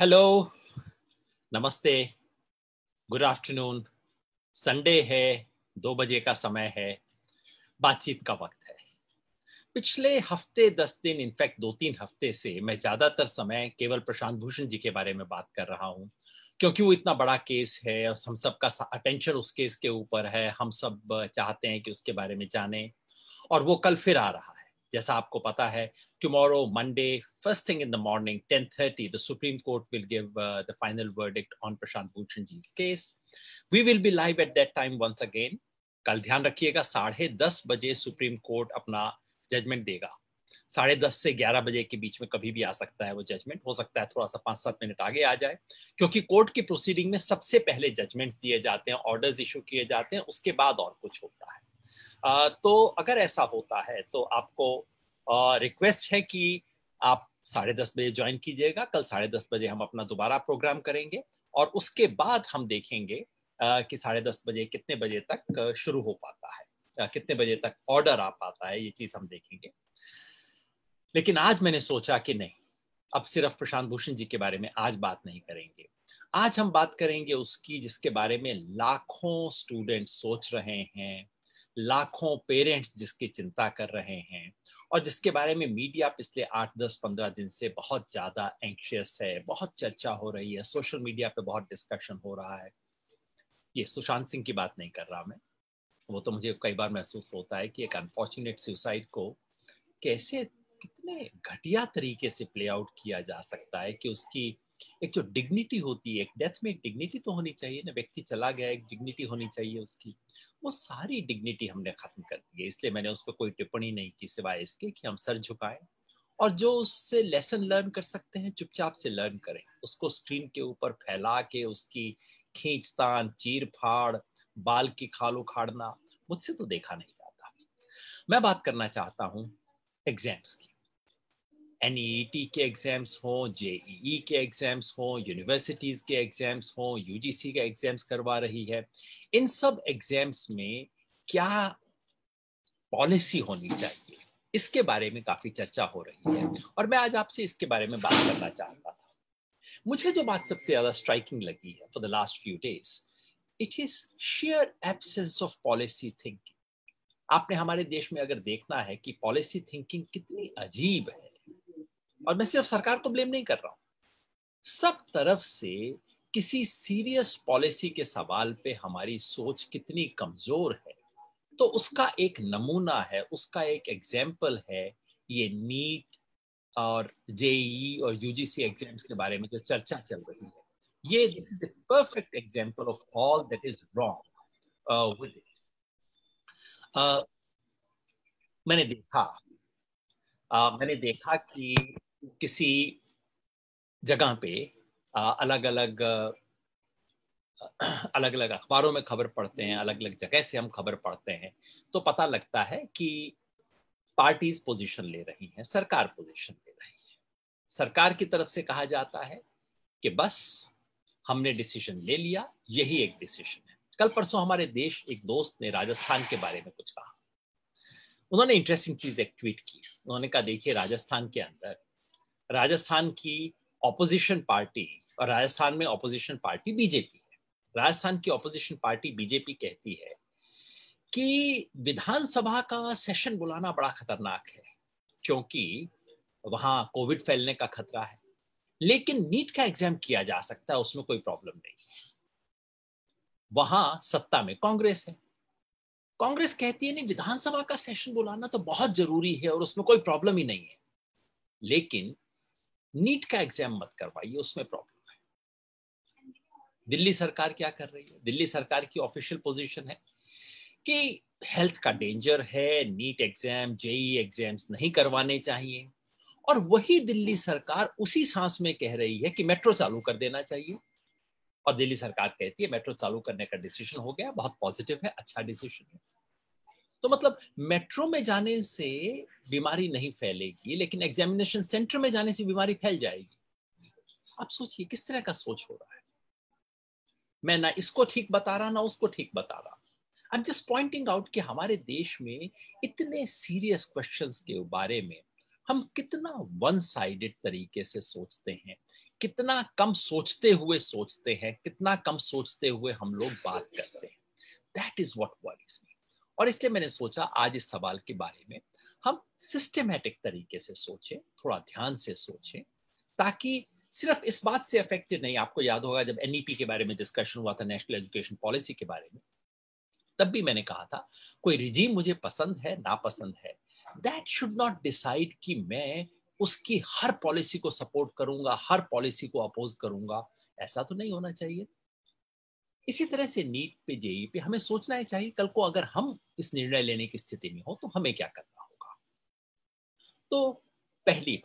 Hello, नमस्ते, good afternoon. Sunday है, 2 बजे का समय है, बातचीत का वक्त है। पिछले हफ्ते 10 दिन, इनफैक्ट 2-3 हफ्ते से मैं ज्यादातर समय केवल प्रशांत भूषण जी के बारे में बात कर रहा हूं, क्योंकि वो इतना बड़ा केस है और हम सबका अटेंशन उस केस के ऊपर है। हम सब चाहते हैं कि उसके बारे में जानें, और वो कल फिर आ रहा है। जैसा आपको पता है, tomorrow Monday, first thing in the morning 10:30 the supreme court will give the final verdict on Prashant Bhushan ji case. We will be live at that time once again. कल ध्यान रखिएगा, 10:30 बजे सुप्रीम कोर्ट अपना जजमेंट देगा। 10:30 से 11 बजे के बीच में कभी भी आ सकता है वो जजमेंट। हो सकता है थोड़ा सा 5-7 मिनट आगे आ जाए, क्योंकि कोर्ट की प्रोसीडिंग में सबसे पहले जजमेंट्स दिए जाते हैं, ऑर्डर्स इशू किए जाते हैं, उसके बाद और कुछ होता है। तो अगर ऐसा होता है तो आपको रिक्वेस्ट है कि आप 10:30 बजे ज्वाइन कीजिएगा। कल 10:30 बजे हम अपना दोबारा प्रोग्राम करेंगे, और उसके बाद हम देखेंगे कि 10:30 बजे कितने बजे तक शुरू हो पाता है, कितने बजे तक ऑर्डर आ पाता है, ये चीज हम देखेंगे। लेकिन आज मैंने सोचा कि नहीं, अब सिर्फ प्रशांत भूषण जी के बारे में आज बात नहीं करेंगे। आज हम बात करेंगे उसकी जिसके बारे में लाखों स्टूडेंट सोच रहे हैं, लाखों पेरेंट्स जिसकी चिंता कर रहे हैं, और जिसके बारे में मीडिया पिछले 8-10-15 दिन से बहुत ज्यादा एंक्शियस है, बहुत चर्चा हो रही है, सोशल मीडिया पे बहुत डिस्कशन हो रहा है। ये सुशांत सिंह की बात नहीं कर रहा मैं। वो तो मुझे कई बार महसूस होता है कि एक अनफॉर्चुनेट सुसाइड को कैसे, कितने घटिया तरीके से प्ले आउट किया जा सकता है, कि उसकी एक जो डिग्निटी होती है, एक डेथ में एक डिग्निटी तो होनी चाहिए ना, व्यक्ति चला गया, एक डिग्निटी होनी चाहिए उसकी, वो सारी डिग्निटी हमने खत्म कर दी है। इसलिए मैंने उस पर कोई टिप्पणी नहीं की, सिवाय इसके कि हम सर झुकाएं, और जो उससे लेसन लर्न कर सकते हैं चुपचाप से लर्न करें। उसको स्क्रीन के ऊपर फैला के उसकी खींचतान, चीर फाड़, बाल की खाल उखाड़ना, मुझसे तो देखा नहीं जाता। मैं बात करना चाहता हूं एग्जाम्स की। एनईईटी के एग्जाम्स हो, जेईई के एग्जाम्स हो, यूनिवर्सिटीज के एग्जाम्स हो, यूजीसी के एग्जाम्स करवा रही है। इन सब एग्जाम्स में क्या पॉलिसी होनी चाहिए, इसके बारे में काफी चर्चा हो रही है, और मैं आज आपसे इसके बारे में बात करना चाहता था। मुझे जो बात सबसे ज्यादा स्ट्राइकिंग लगी है for the last few days, it is share absence of policy thinking. आपने हमारे देश में अगर देखना है कि पॉलिसी थिंकिंग कितनी अजीब है, और मैं सिर्फ सरकार को ब्लेम नहीं कर रहा हूं, सब तरफ से किसी सीरियस पॉलिसी के सवाल पे हमारी सोच कितनी कमजोर है, तो उसका एक नमूना है, उसका एक एग्जाम्पल है ये नीट और जेईई और यूजीसी एग्जाम्स के बारे में जो चर्चा चल रही है। ये this is the perfect example of all that is wrong with it. मैंने देखा मैंने देखा कि किसी जगह पे अलग अलग अलग अलग अखबारों में खबर पढ़ते हैं, अलग अलग जगह से हम खबर पढ़ते हैं, तो पता लगता है कि पार्टीज पोजीशन ले रही हैं, सरकार पोजीशन ले रही है। सरकार की तरफ से कहा जाता है कि बस हमने डिसीजन ले लिया, यही एक डिसीजन है। कल परसों हमारे देश एक दोस्त ने राजस्थान के बारे में कुछ कहा। उन्होंने इंटरेस्टिंग चीज एक ट्वीट की। उन्होंने कहा, देखिए राजस्थान के अंदर, राजस्थान की ऑपोजिशन पार्टी, और राजस्थान में ऑपोजिशन पार्टी बीजेपी है, राजस्थान की ऑपोजिशन पार्टी बीजेपी कहती है कि विधानसभा का सेशन बुलाना बड़ा खतरनाक है, क्योंकि वहां कोविड फैलने का खतरा है, लेकिन नीट का एग्जाम किया जा सकता है, उसमें कोई प्रॉब्लम नहीं। वहां सत्ता में कांग्रेस है, कांग्रेस कहती है नहीं, विधानसभा का सेशन बुलाना तो बहुत जरूरी है और उसमें कोई प्रॉब्लम ही नहीं है, लेकिन नीट का एग्जाम मत करवाइए, उसमें प्रॉब्लम है। दिल्ली सरकार क्या कर रही है? दिल्ली सरकार की ऑफिशियल पोजीशन है कि हेल्थ का डेंजर है, नीट एग्जाम, जेई एग्जाम्स नहीं करवाने चाहिए, और वही दिल्ली सरकार उसी सांस में कह रही है कि मेट्रो चालू कर देना चाहिए। और दिल्ली सरकार कहती है मेट्रो चालू करने का डिसीजन हो गया, बहुत पॉजिटिव है, अच्छा डिसीजन है। तो मतलब मेट्रो में जाने से बीमारी नहीं फैलेगी, लेकिन एग्जामिनेशन सेंटर में जाने से बीमारी फैल जाएगी। आप सोचिए किस तरह का सोच हो रहा है। मैं ना इसको ठीक बता रहा, ना उसको ठीक बता रहा। I am just pointing out कि हमारे देश में इतने सीरियस क्वेश्चंस के बारे में हम कितना वन साइडेड तरीके से सोचते हैं, कितना कम सोचते हैं, कितना कम सोचते हुए हम लोग बात करते हैं। दैट इज व्हाट वरीज मी। और इसलिए मैंने सोचा आज इस सवाल के बारे में हम सिस्टमैटिक तरीके से सोचें, थोड़ा ध्यान से सोचें, ताकि सिर्फ इस बात से अफेक्टेड नहीं। आपको याद होगा जब एनईपी के बारे में डिस्कशन हुआ था, नेशनल एजुकेशन पॉलिसी के बारे में, तब भी मैंने कहा था कोई रिजीम मुझे पसंद है नापसंद है, दैट शुड नॉट डिसाइड कि मैं उसकी हर पॉलिसी को सपोर्ट करूंगा, हर पॉलिसी को अपोज करूंगा। ऐसा तो नहीं होना चाहिए। इसी तरह से नीट पे, जेई पे हमें सोचना ही चाहिए कल को अगर हम इस निर्णय लेने की स्थिति में हो तो हमें क्या करना होगा। तो पहली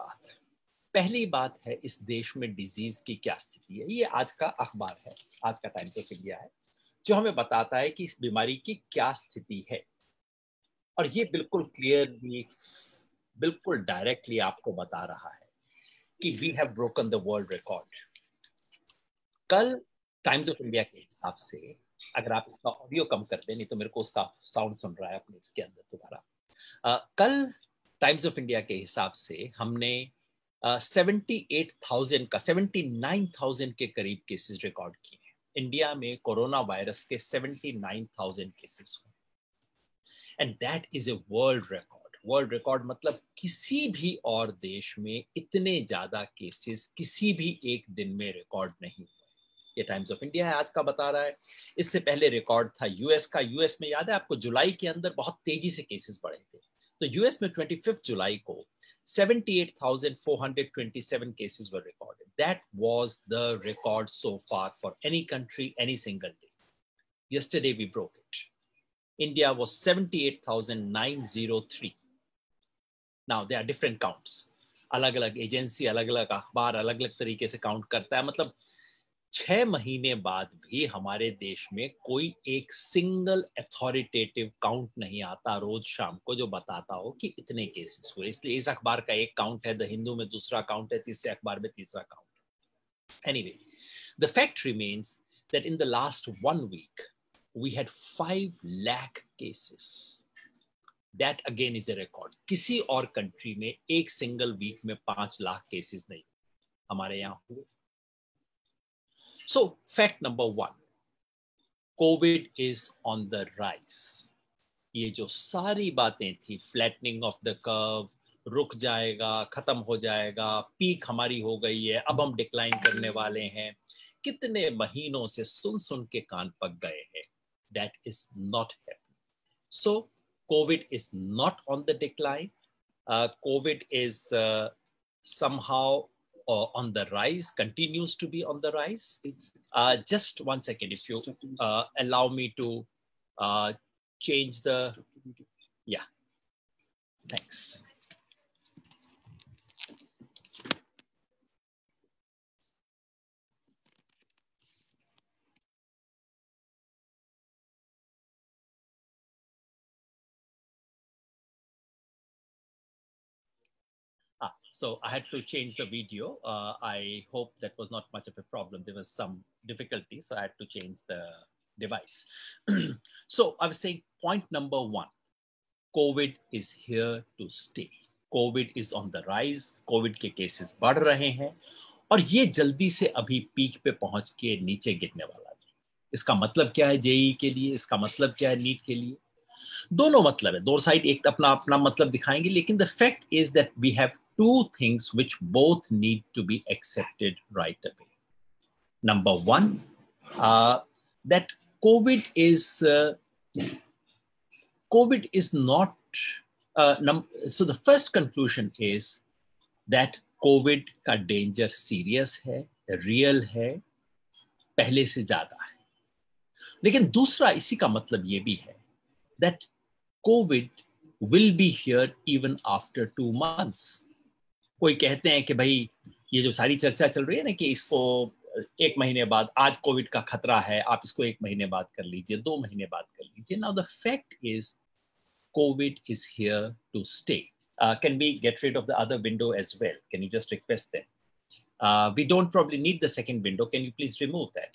बात है इस देश में डिजीज की क्या स्थिति है। ये आज का अखबार है, आज का टाइम्स ऑफ इंडिया है, जो हमें बताता है कि इस बीमारी की क्या स्थिति है। और ये बिल्कुल क्लियरली, बिल्कुल डायरेक्टली आपको बता रहा है कि we have broken the world record. कल टाइम्स ऑफ इंडिया के हिसाब से, अगर आप इसका ऑडियो कम कर दें, नहीं तो मेरे को उसका साउंड सुन रहा है अपने इसके अंदर दोबारा। कल टाइम्स ऑफ इंडिया के हिसाब से हमने 79,000 के करीब केसेस रिकॉर्ड किए हैं। इंडिया में कोरोना वायरस के 79,000 केसेस हुए, and that is a world record. World record मतलब किसी भी और देश में इतने ज्यादा केसेस किसी भी एक दिन में रिकॉर्ड नहीं हुए। ये टाइम्स ऑफ इंडिया है आज का बता रहा है। इससे पहले रिकॉर्ड था यूएस का। यूएस में याद है आपको, जुलाई के अंदर बहुत तेजी से केसेस बढ़े थे। तो यूएस में 25 जुलाई को 78,427 cases were recorded. That was the record so far for any country, any single day. Yesterday we broke it. India was 78,903. Now there are different counts. अलग-अलग एजेंसी, अलग-अलग अखबार अलग-अलग तरीके से काउंट करता है। मतलब 6 महीने बाद भी हमारे देश में कोई एक सिंगल अथॉरिटेटिव काउंट नहीं आता रोज शाम को जो बताता हो कि इतने केसेस हुए। इसलिए इस अखबार का एक काउंट है, द हिंदू में दूसरा काउंट है, तीसरे अखबार में तीसरा काउंट है। Anyway, the fact remains that in the last 1 week we had 5 lakh cases. That again is a record. किसी और कंट्री में एक सिंगल वीक में 5 लाख केसेस नहीं, हमारे यहाँ हुए। So, fact number 1, COVID is on the rise. ये जो सारी बातें थी, फ्लैटनिंग ऑफ द कर्व, रुक जाएगा, खत्म हो जाएगा, पीक हमारी हो गई है, अब हम डिक्लाइन करने वाले हैं, कितने महीनों से सुन सुन के कान पक गए हैं। That is not happening. So, COVID is not on the decline. COVID is somehow on the rise, continues to be on the rise. Just 1 second, if you allow me to change the, yeah, thanks. So I had to change the video. I hope that was not much of a problem. There was some difficulty, so I had to change the device. So I was saying, point number 1, COVID is here to stay. COVID is on the rise. COVID के cases बढ़ रहे हैं और ये जल्दी से अभी peak पे पहुंच के नीचे गिरने वाला है। इसका मतलब क्या है जेईई के लिए, इसका मतलब क्या है नीट के लिए? दोनों मतलब है, दो साइड एक अपना अपना मतलब दिखाएंगे, लेकिन the fact is that we have two things which both need to be accepted right away. Number 1, that COVID is not, so the first conclusion is that COVID का danger serious है, real है, पहले से ज्यादा है। लेकिन दूसरा इसी का मतलब ये भी है that COVID will be here even after 2 months. कोई कहते हैं कि भाई ये जो सारी चर्चा चल रही है ना कि इसको 1 महीने बाद, आज कोविड का खतरा है, आप इसको 1 महीने बाद कर लीजिए, 2 महीने बाद कर लीजिए। Now the fact is Covid is here to stay. Can we get rid of the other window as well? Can you just request them? We don't probably need the second window. Can you please remove that?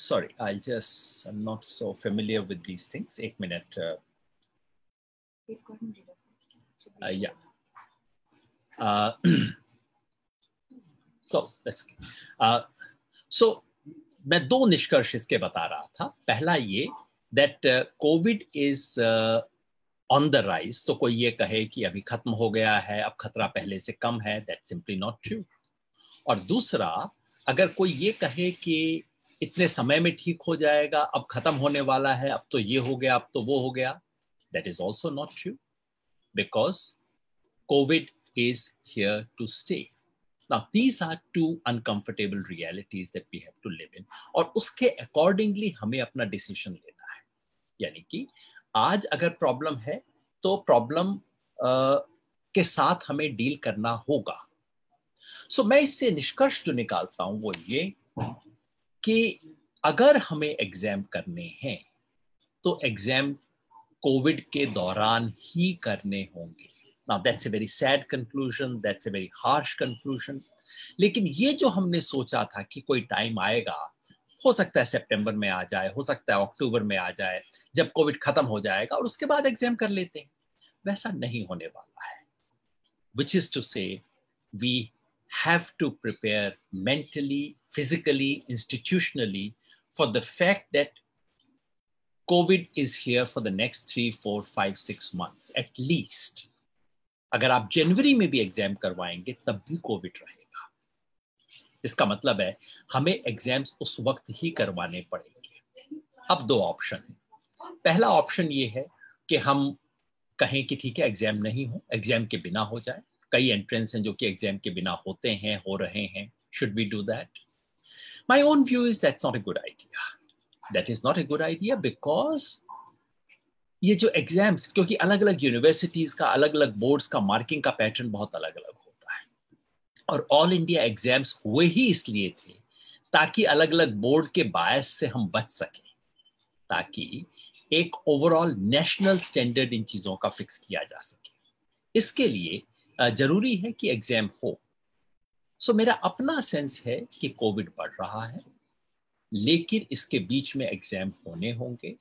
Sorry, I'm not so familiar with these things. 1 minute. Yeah. सो मैं दो निष्कर्ष इसके बता रहा था। पहला ये that Covid is on the rise, तो कोई ये कहे कि अभी खत्म हो गया है, अब खतरा पहले से कम है, दैट्स सिंपली नॉट ट्रू। और दूसरा, अगर कोई ये कहे कि इतने समय में ठीक हो जाएगा, अब खत्म होने वाला है, अब तो ये हो गया, अब तो वो हो गया, that is also not true, because Covid is here to stay. Now, these are two uncomfortable realities that we have to live in. और उसके accordingly हमें अपना डिसीजन लेना है। यानी कि आज अगर प्रॉब्लम है तो प्रॉब्लम के साथ हमें डील करना होगा। सो मैं इससे निष्कर्ष जो निकालता हूं वो ये कि अगर हमें एग्जाम करने हैं तो एग्जाम कोविड के दौरान ही करने होंगे। Now that's a very sad conclusion, that's a very harsh conclusion. लेकिन ये जो हमने सोचा था कि कोई टाइम आएगा, हो सकता है सितंबर में आ जाए, हो सकता है अक्टूबर में आ जाए, जब कोविड खत्म हो जाएगा और उसके बाद एग्जाम कर लेते हैं, वैसा नहीं होने वाला है। Which is to say, we have to prepare mentally, physically, institutionally for the fact that COVID is here for the next 3, 4, 5, 6 months at least. अगर आप जनवरी में भी एग्जाम करवाएंगे तब भी कोविड रहेगा, जिसका मतलब है हमें एग्जाम्स उस वक्त ही करवाने पड़ेंगे। अब दो ऑप्शन है। पहला ऑप्शन ये है कि हम कहें कि ठीक है एग्जाम नहीं हो, एग्जाम के बिना हो जाए। कई एंट्रेंस हैं जो कि एग्जाम के बिना होते हैं, हो रहे हैं। Should we do that? My own view is that's not a good idea. That is not a good idea because ये जो एग्जाम्स, क्योंकि अलग अलग यूनिवर्सिटीज का, अलग अलग बोर्ड्स का मार्किंग का पैटर्न बहुत अलग अलग होता है, और ऑल इंडिया एग्जाम्स हुए ही इसलिए थे ताकि अलग अलग बोर्ड के बायस से हम बच सकें, ताकि एक ओवरऑल नेशनल स्टैंडर्ड इन चीजों का फिक्स किया जा सके। इसके लिए जरूरी है कि एग्जाम हो। सो मेरा अपना सेंस है कि कोविड बढ़ रहा है, लेकिन इसके बीच में एग्जाम होने होंगे,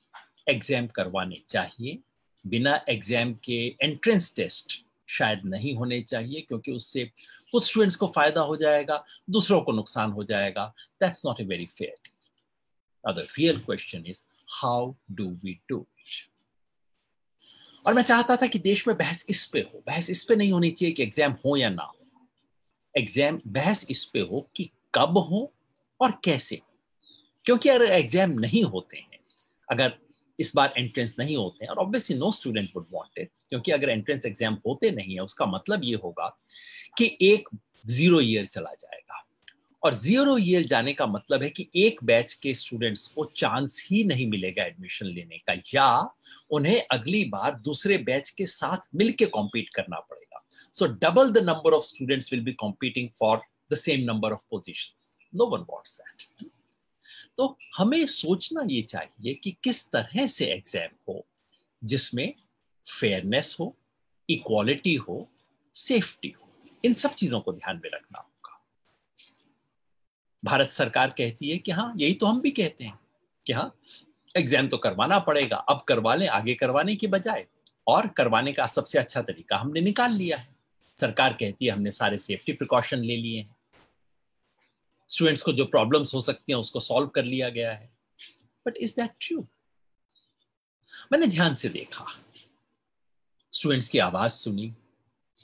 एग्जाम करवाने चाहिए। बिना एग्जाम के एंट्रेंस टेस्ट शायद नहीं होने चाहिए, क्योंकि उससे कुछ स्टूडेंट्स को फायदा हो जाएगा, दूसरों को नुकसान हो जाएगा। That's not a very fair thing. Now the real question is how do we do it. और मैं चाहता था कि देश में बहस इस पे हो। बहस इस पे नहीं होनी चाहिए कि एग्जाम हो या ना हो। एग्जाम बहस इस पे हो कि कब हो और कैसे हो। क्योंकि अगर एग्जाम नहीं होते हैं, अगर इस बार एंट्रेंस नहीं होते हैं, और obviously no student would want it, क्योंकि अगर एंट्रेंस एग्जाम होते नहीं है उसका मतलब ये होगा कि एक 0 ईयर चला जाएगा। और 0 ईयर जाने का मतलब है कि एक बैच के स्टूडेंट्स को चांस ही नहीं मिलेगा एडमिशन लेने का, या उन्हें अगली बार दूसरे बैच के साथ मिलकर कॉम्पीट करना पड़ेगा। So double the number of students will be competing for the same number of positions. No one wants that. तो हमें सोचना ये चाहिए कि किस तरह से एग्जाम हो जिसमें फेयरनेस हो, इक्वालिटी हो, सेफ्टी हो। इन सब चीजों को ध्यान में रखना होगा। भारत सरकार कहती है कि हाँ, यही तो हम भी कहते हैं कि हाँ एग्जाम तो करवाना पड़ेगा, अब करवा लें आगे करवाने की बजाय, और करवाने का सबसे अच्छा तरीका हमने निकाल लिया है। सरकार कहती है हमने सारे सेफ्टी प्रिकॉशन ले लिए हैं, स्टूडेंट्स को जो प्रॉब्लम्स हो सकती हैं उसको सॉल्व कर लिया गया है। But is that true? मैंने ध्यान से देखा, स्टूडेंट्स की आवाज सुनी।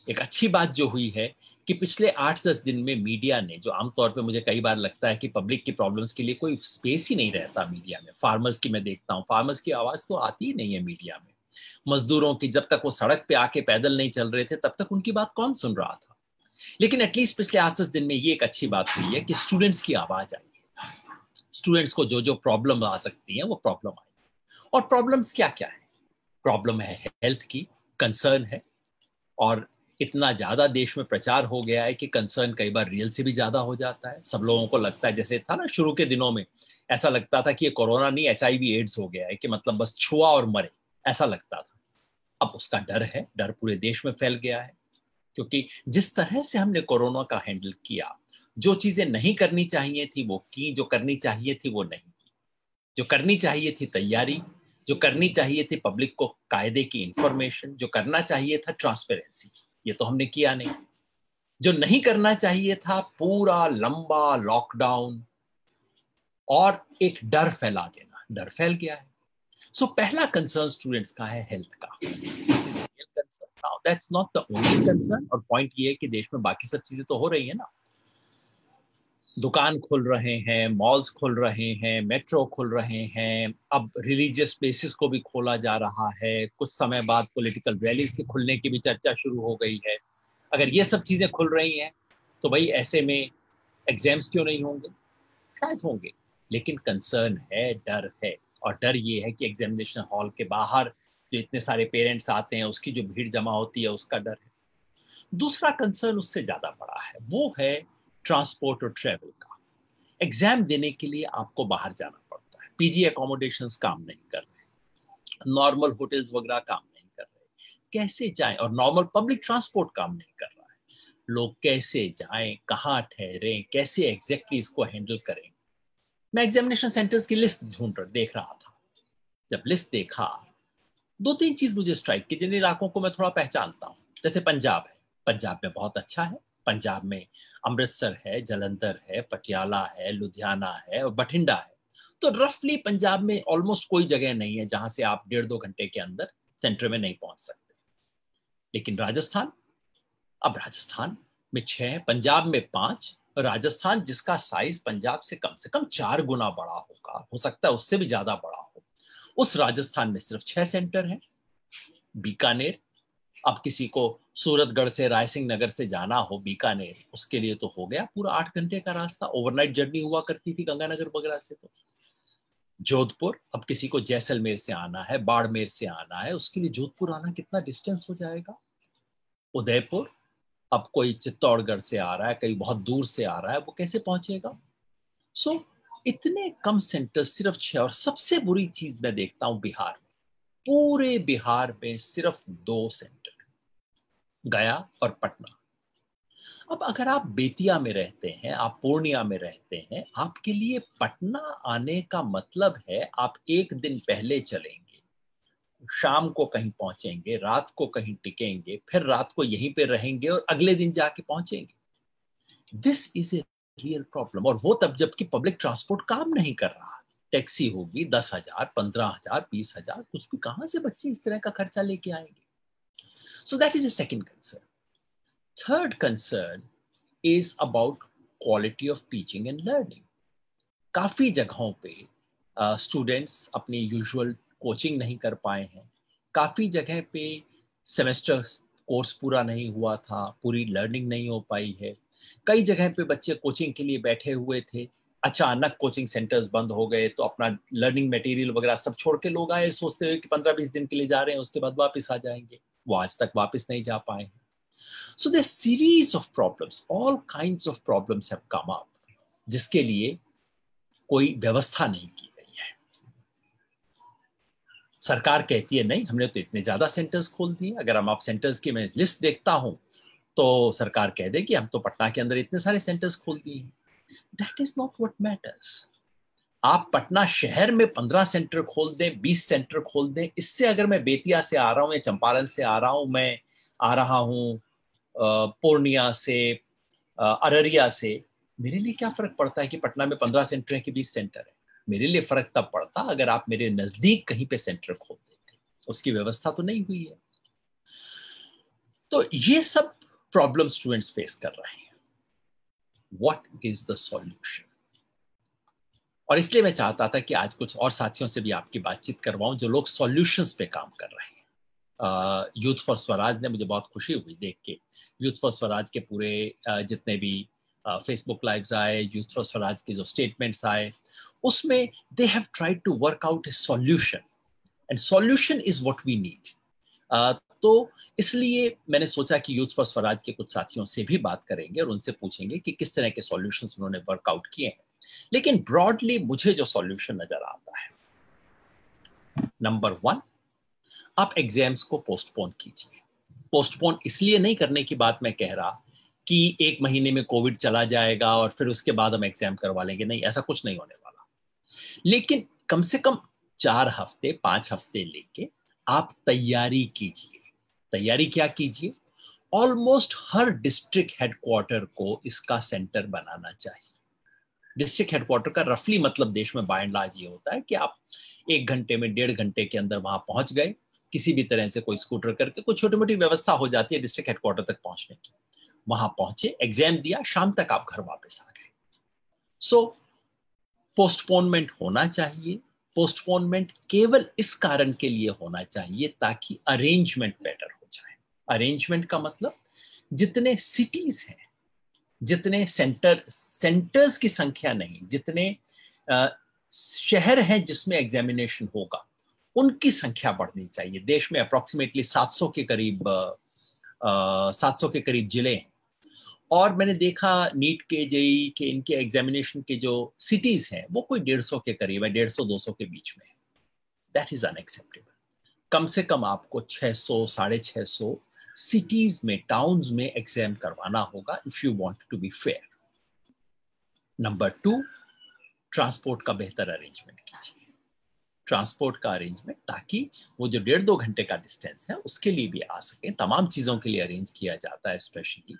एक अच्छी बात जो हुई है कि पिछले 8-10 दिन में मीडिया ने, जो आमतौर पे मुझे कई बार लगता है कि पब्लिक की प्रॉब्लम्स के लिए कोई स्पेस ही नहीं रहता मीडिया में। फार्मर्स की मैं देखता हूँ, फार्मर्स की आवाज तो आती ही नहीं है मीडिया में। मजदूरों की, जब तक वो सड़क पे आके पैदल नहीं चल रहे थे तब तक उनकी बात कौन सुन रहा था। लेकिन एटलीस्ट पिछले 8-10 दिन में ये एक अच्छी बात हुई है कि स्टूडेंट्स की आवाज आई है। स्टूडेंट्स को जो जो प्रॉब्लम आ सकती है वो प्रॉब्लम आई। और प्रॉब्लम्स क्या क्या है? प्रॉब्लम है हेल्थ की, कंसर्न है, और इतना ज्यादा देश में प्रचार हो गया है कि कंसर्न कई बार रियल से भी ज्यादा हो जाता है। सब लोगों को लगता है, जैसे था ना शुरू के दिनों में, ऐसा लगता था कि ये कोरोना नहीं HIV एड्स हो गया है, कि मतलब बस छुआ और मरे, ऐसा लगता था। अब उसका डर है, डर पूरे देश में फैल गया है, क्योंकि जिस तरह से हमने कोरोना का हैंडल किया, जो चीजें नहीं करनी चाहिए थी वो की, जो करनी चाहिए थी वो नहीं की। जो करनी चाहिए थी तैयारी, जो करनी चाहिए थी पब्लिक को कायदे की इंफॉर्मेशन, जो करना चाहिए था ट्रांसपेरेंसी, ये तो हमने किया नहीं। जो नहीं करना चाहिए था पूरा लंबा लॉकडाउन और एक डर फैला देना। डर फैल गया है। सो पहला कंसर्न स्टूडेंट्स का है हेल्थ का। Now that's not the only concern. और पॉइंट ये है कि देश में बाकी सब चीजें तो हो रही है ना, दुकान खुल रहे हैं, मॉल्स खुल रहे हैं, मेट्रो खुल रहे हैं, अब रिलीजियस प्लेसेस को भी खोला जा रहा है, कुछ समय बाद पॉलिटिकल रैलीज के खुलने की भी चर्चा शुरू हो गई है। अगर ये सब चीजें खुल रही हैं तो भाई ऐसे में एग्जाम्स क्यों नहीं होंगे? शायद होंगे, लेकिन कंसर्न है, डर है। और डर ये है कि एग्जामिनेशन हॉल के बाहर जो इतने सारे पेरेंट्स आते हैं उसकी जो भीड़ जमा होती है उसका डर है। दूसरा कंसर्न उससे ज्यादा बड़ा है, वो है ट्रांसपोर्ट और ट्रेवल का। एग्जाम देने के लिए आपको बाहर जाना पड़ता है, पीजी एकोमोडेशंस काम नहीं कर रहे, नॉर्मल होटल्स वगैरह काम नहीं कर रहे, कैसे जाएं? और नॉर्मल पब्लिक ट्रांसपोर्ट काम नहीं कर रहा है, लोग कैसे जाएं, कहाँ ठहरें, कैसे एग्जैक्टली इसको हैंडल करें? मैं एग्जामिनेशन सेंटर्स की लिस्ट देख रहा था। जब लिस्ट देखा, दो तीन चीज मुझे स्ट्राइक की, जिन इलाकों को मैं थोड़ा पहचानता हूँ। जैसे पंजाब है, पंजाब में बहुत अच्छा है। पंजाब में अमृतसर है, जलंधर है, पटियाला है, लुधियाना है और बठिंडा है। तो रफली पंजाब में ऑलमोस्ट कोई जगह नहीं है जहां से आप 1.5-2 घंटे के अंदर सेंटर में नहीं पहुंच सकते। लेकिन राजस्थान, अब राजस्थान में 6, पंजाब में 5, राजस्थान जिसका साइज पंजाब से कम 4 गुना बड़ा होगा, हो सकता है उससे भी ज्यादा बड़ा हो, उस राजस्थान में सिर्फ 6 सेंटर हैं। बीकानेर, अब किसी को सूरतगढ़ से, रायसिंह नगर से जाना हो बीकानेर, उसके लिए तो हो गया पूरा 8 घंटे का रास्ता, ओवरनाइट जर्नी हुआ करती थी गंगानगर वगैरह से। तो जोधपुर, अब किसी को जैसलमेर से आना है, बाड़मेर से आना है, उसके लिए जोधपुर आना कितना डिस्टेंस हो जाएगा। उदयपुर, अब कोई चित्तौड़गढ़ से आ रहा है, कहीं बहुत दूर से आ रहा है, वो कैसे पहुंचेगा? सो इतने कम सेंटर, सिर्फ 6। और सबसे बुरी चीज मैं देखता हूं बिहार में, पूरे बिहार में सिर्फ 2 सेंटर, गया और पटना। अब अगर आप बेतिया में रहते हैं, आप पूर्णिया में रहते हैं, आपके लिए पटना आने का मतलब है आप एक दिन पहले चलेंगे, शाम को कहीं पहुंचेंगे, रात को कहीं टिकेंगे, फिर रात को यहीं पे रहेंगे और अगले दिन जाके पहुंचेंगे। This is a real problem. और वो तब जबकि पब्लिक ट्रांसपोर्ट काम नहीं कर रहा। टैक्सी होगी 10,000, 15,000, 20,000, कुछ भी, कहां से बच्चे इस तरह का खर्चा लेके आएंगे? So that is A second concern. Third concern is about quality of teaching and learning. काफी जगहों पे स्टूडेंट्स अपनी यूजुअल कोचिंग नहीं कर पाए हैं। काफी जगह पे सेमेस्टर कोर्स पूरा नहीं हुआ था, पूरी लर्निंग नहीं हो पाई है। कई जगह पे बच्चे कोचिंग के लिए बैठे हुए थे, अचानक कोचिंग सेंटर्स बंद हो गए, तो अपना लर्निंग मटेरियल वगैरह सब छोड़ के लोग आए सोचते हुए कि 15-20 दिन के लिए जा रहे हैं, उसके बाद वापस आ जाएंगे। वो आज तक वापस नहीं जा पाए हैं। So there series of problems, all kinds of problems have come up, जिसके लिए कोई व्यवस्था नहीं की गई है। सरकार कहती है नहीं, हमने तो इतने ज्यादा सेंटर्स खोल दिए। अगर हम आप सेंटर्स की मैं लिस्ट देखता हूं तो सरकार कह दे कि हम तो पटना के अंदर इतने सारे सेंटर्स खोल दिए हैं। That is not what matters. आप पटना शहर में 15 सेंटर खोल दें, 20 सेंटर खोल दें, इससे अगर मैं बेतिया से आ रहा हूं या चंपारण से आ रहा हूं, मैं आ रहा हूं पूर्णिया से, अररिया से, मेरे लिए क्या फर्क पड़ता है कि पटना में 15 सेंटर है कि 20 सेंटर है? मेरे लिए फर्क तब पड़ता अगर आप मेरे नजदीक कहीं पे सेंटर खोल देते। उसकी व्यवस्था तो नहीं हुई है। तो ये सब प्रॉब्लम स्टूडेंट्स फेस कर रहे हैं। What is the solution? और इसलिए मैं चाहता था कि आज कुछ और साथियों से भी आपकी बातचीत करवाऊं जो लोग सॉल्यूशंस पे काम कर रहे हैं। यूथ फॉर स्वराज ने, मुझे बहुत खुशी हुई देख के, यूथ फॉर स्वराज के पूरे जितने भी फेसबुक लाइव्स आए, यूथ फॉर स्वराज के जो स्टेटमेंट्स आए, उसमें they have tried to work out a solution, and solution is what we need. तो इसलिए मैंने सोचा कि यूथ फॉर स्वराज के कुछ साथियों से भी बात करेंगे और उनसे पूछेंगे कि किस तरह के सॉल्यूशंस उन्होंने वर्कआउट किए हैं। लेकिन ब्रॉडली मुझे जो सॉल्यूशन नजर आता है, नंबर 1, आप एग्जाम्स को पोस्टपोन कीजिए। पोस्टपोन इसलिए नहीं करने की बात मैं कह रहा कि 1 महीने में कोविड चला जाएगा और फिर उसके बाद हम एग्जाम करवा लेंगे, नहीं, ऐसा कुछ नहीं होने वाला। लेकिन कम से कम 4 हफ्ते, 5 हफ्ते लेके आप तैयारी कीजिए। तैयारी क्या कीजिए? ऑलमोस्ट हर डिस्ट्रिक्ट हेडक्वार्टर को इसका सेंटर बनाना चाहिए। डिस्ट्रिक्ट हेडक्वार्टर का रफली मतलब देश में बाय एंड लार्ज ये होता है कि आप 1 घंटे में 1.5 घंटे के अंदर वहां पहुंच गए, किसी भी तरह से कोई स्कूटर करके, कोई छोटी मोटी व्यवस्था हो जाती है डिस्ट्रिक्ट हेडक्वार्टर तक पहुंचने की। वहां पहुंचे, एग्जाम दिया, शाम तक आप घर वापस आ गए। सो पोस्टपोनमेंट होना चाहिए। पोस्टपोनमेंट केवल इस कारण के लिए होना चाहिए ताकि अरेंजमेंट बेटर हो जाए। अरेंजमेंट का मतलब जितने सिटीज हैं, जितने सेंटर्स की संख्या नहीं, जितने शहर हैं जिसमें एग्जामिनेशन होगा, उनकी संख्या बढ़नी चाहिए। देश में अप्रोक्सीमेटली 700 के करीब 700 के करीब जिले हैं, और मैंने देखा नीट के, जेई के, इनके एग्जामिनेशन के जो सिटीज हैं वो कोई 150 के करीब है, 150-200 के बीच में। That is unacceptable. कम से कम आपको 600, 650 सिटीज में, टाउन्स में एग्जाम करवाना होगा if you want to be fair. Number 2, transport का बेहतर अरेंजमेंट कीजिए। ट्रांसपोर्ट का अरेंजमेंट, ताकि वो जो 1.5-2 घंटे का डिस्टेंस है उसके लिए भी आ सके। तमाम चीजों के लिए अरेंज किया जाता है। स्पेशली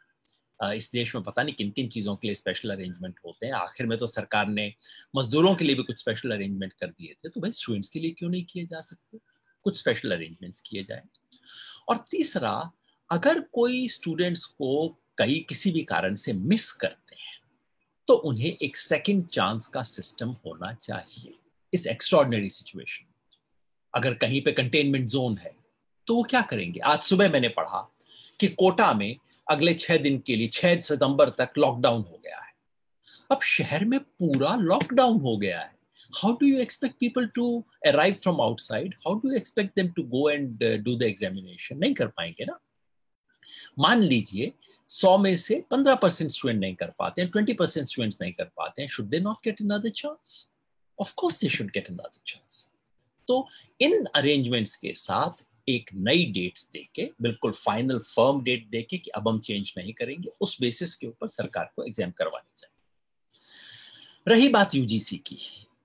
इस देश में पता नहीं किन किन चीजों के लिए स्पेशल अरेंजमेंट होते हैं। आखिर में तो सरकार ने मजदूरों के लिए भी कुछ स्पेशल अरेंजमेंट कर दिए थे, तो भाई स्टूडेंट्स के लिए क्यों नहीं किए जा सकते? कुछ स्पेशल अरेंजमेंट्स किए जाए। और तीसरा, अगर कोई स्टूडेंट्स को किसी भी कारण से मिस करते हैं तो उन्हें एक सेकंड चांस का सिस्टम होना चाहिए। इस एक्स्ट्रॉर्डिनरी सिचुएशन, अगर कहीं पे कंटेनमेंट जोन है तो वो क्या करेंगे? आज सुबह मैंने पढ़ा कि कोटा में अगले 6 दिन के लिए 6 सितंबर तक लॉकडाउन हो गया है। अब शहर में पूरा लॉकडाउन हो गया है। How do you expect people to arrive from outside? How do you expect them to go and do the examination? नहीं कर पाएंगे ना। मान लीजिए 100 में से 15% स्टूडेंट नहीं कर पाते हैं, 20% स्टूडेंट्स नहीं कर पाते हैं, should they not get another chance? Of course they should get another chance. तो इन अरेंजमेंट्स के साथ एक नई डेट्स देके, बिल्कुल फाइनल फर्म डेट देके कि अब हम चेंज नहीं करेंगे, उस बेसिस के ऊपर सरकार को एग्जाम करवानी चाहिए। रही बात यूजीसी की,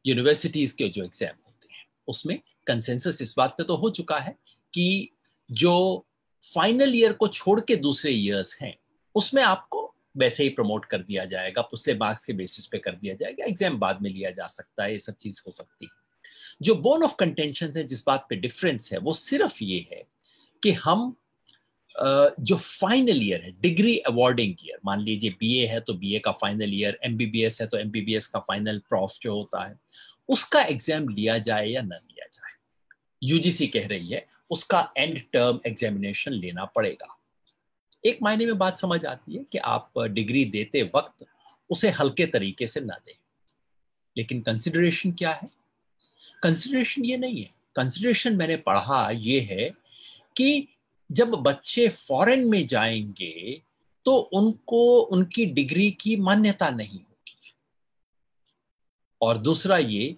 यूनिवर्सिटीज के जो एग्जाम होते हैं उसमें कंसेंसस इस बात पे तो हो चुका है कि जो फाइनल ईयर को छोड़ के दूसरे ईयर्स हैं उसमें आपको वैसे ही प्रमोट कर दिया जाएगा, पिछले मार्क्स के बेसिस पे कर दिया जाएगा, एग्जाम बाद में लिया जा सकता है, ये सब चीज हो सकती है। जो बोन ऑफ कंटेंशन है, जिस बात पे डिफरेंस है, वो सिर्फ ये है कि हम जो फाइनल ईयर है, डिग्री अवॉर्डिंग ईयर, मान लीजिए बीए है तो बीए का फाइनल ईयर, एमबीबीएस है तो एमबीबीएस का फाइनल प्रॉफ जो होता है, उसका एग्जाम लिया जाए या न लिया जाए। यूजीसी कह रही है उसका एंड टर्म एग्जामिनेशन लेना पड़ेगा। एक मायने में बात समझ आती है कि आप डिग्री देते वक्त उसे हल्के तरीके से ना दें, लेकिन कंसिडरेशन क्या है? कंसिडरेशन ये नहीं है। कंसिडरेशन मैंने पढ़ा ये है कि जब बच्चे फॉरेन में जाएंगे तो उनको उनकी डिग्री की मान्यता नहीं होगी, और दूसरा ये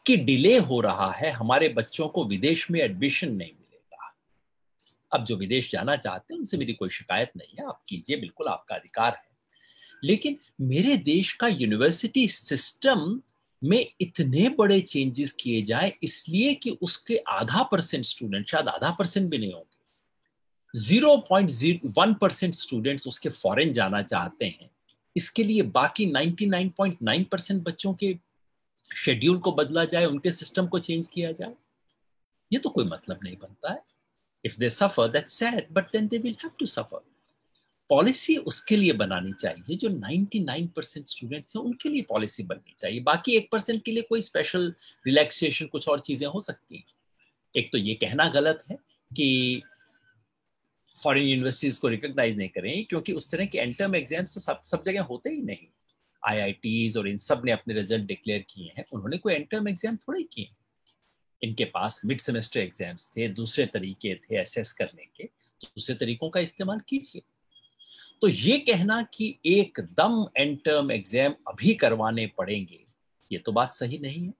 कि डिले हो रहा है, हमारे बच्चों को विदेश में एडमिशन नहीं मिलेगा। अब जो विदेश जाना चाहते हैं उनसे मेरी कोई शिकायत नहीं है, आप कीजिए, बिल्कुल आपका अधिकार है। लेकिन मेरे देश का यूनिवर्सिटी सिस्टम में इतने बड़े चेंजेस किए जाए इसलिए कि उसके आधा परसेंट स्टूडेंट, शायद आधा परसेंट भी नहीं होंगे, 0.01% स्टूडेंट्स उसके फॉरेन जाना चाहते हैं, इसके लिए बाकी 99.9% बच्चों के शेड्यूल को बदला जाए, उनके सिस्टम को चेंज किया जाए? ये तो कोई मतलब नहीं बनता है। If they suffer that's sad, but then they will have to suffer. Policy उसके लिए बनानी चाहिए जो 99% स्टूडेंट्स हैं उनके लिए पॉलिसी बननी चाहिए। बाकी 1% के लिए कोई स्पेशल रिलैक्सेशन, कुछ और चीजें हो सकती हैं। एक तो ये कहना गलत है कि फॉरेन यूनिवर्सिटीज को रिकॉग्नाइज नहीं करें, क्योंकि उस तरह के एंड टर्म एग्जाम्स तो सब जगह होते ही नहीं। आईआईटीज और इन सब ने अपने रिजल्ट डिक्लेयर किए हैं, उन्होंने कोई एंड टर्म एग्जाम थोड़े किए। इनके पास मिड सेमेस्टर एग्जाम्स थे, दूसरे तरीके थे असेस करने के, तो दूसरे तरीकों का इस्तेमाल कीजिए। तो ये कहना कि एकदम एंड टर्म एग्जाम अभी करवाने पड़ेंगे, ये तो बात सही नहीं है।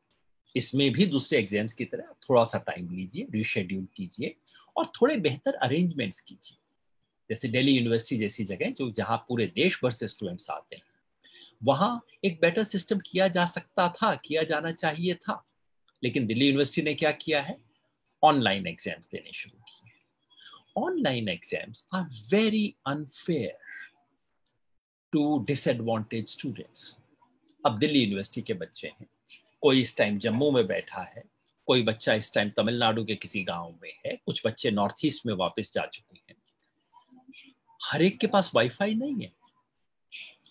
इसमें भी दूसरे एग्जाम्स की तरह थोड़ा सा टाइम लीजिए, रीशेड्यूल कीजिए और थोड़े बेहतर अरेंजमेंट्स कीजिए। जैसे दिल्ली यूनिवर्सिटी जैसी जगह जो जहां पूरे देश भर से स्टूडेंट्स आते हैं, वहां एक बेटर सिस्टम किया जा सकता था, किया जाना चाहिए था। लेकिन दिल्ली यूनिवर्सिटी ने क्या किया है? ऑनलाइन एग्जाम्स देने शुरू किए। online exams are very unfair to disadvantaged students. अब दिल्ली यूनिवर्सिटी के बच्चे हैं, कोई इस टाइम जम्मू में बैठा है, कोई बच्चा इस टाइम तमिलनाडु के किसी गांव में है, कुछ बच्चे नॉर्थ ईस्ट में वापस जा चुके हैं। हर एक के पास वाईफाई नहीं है।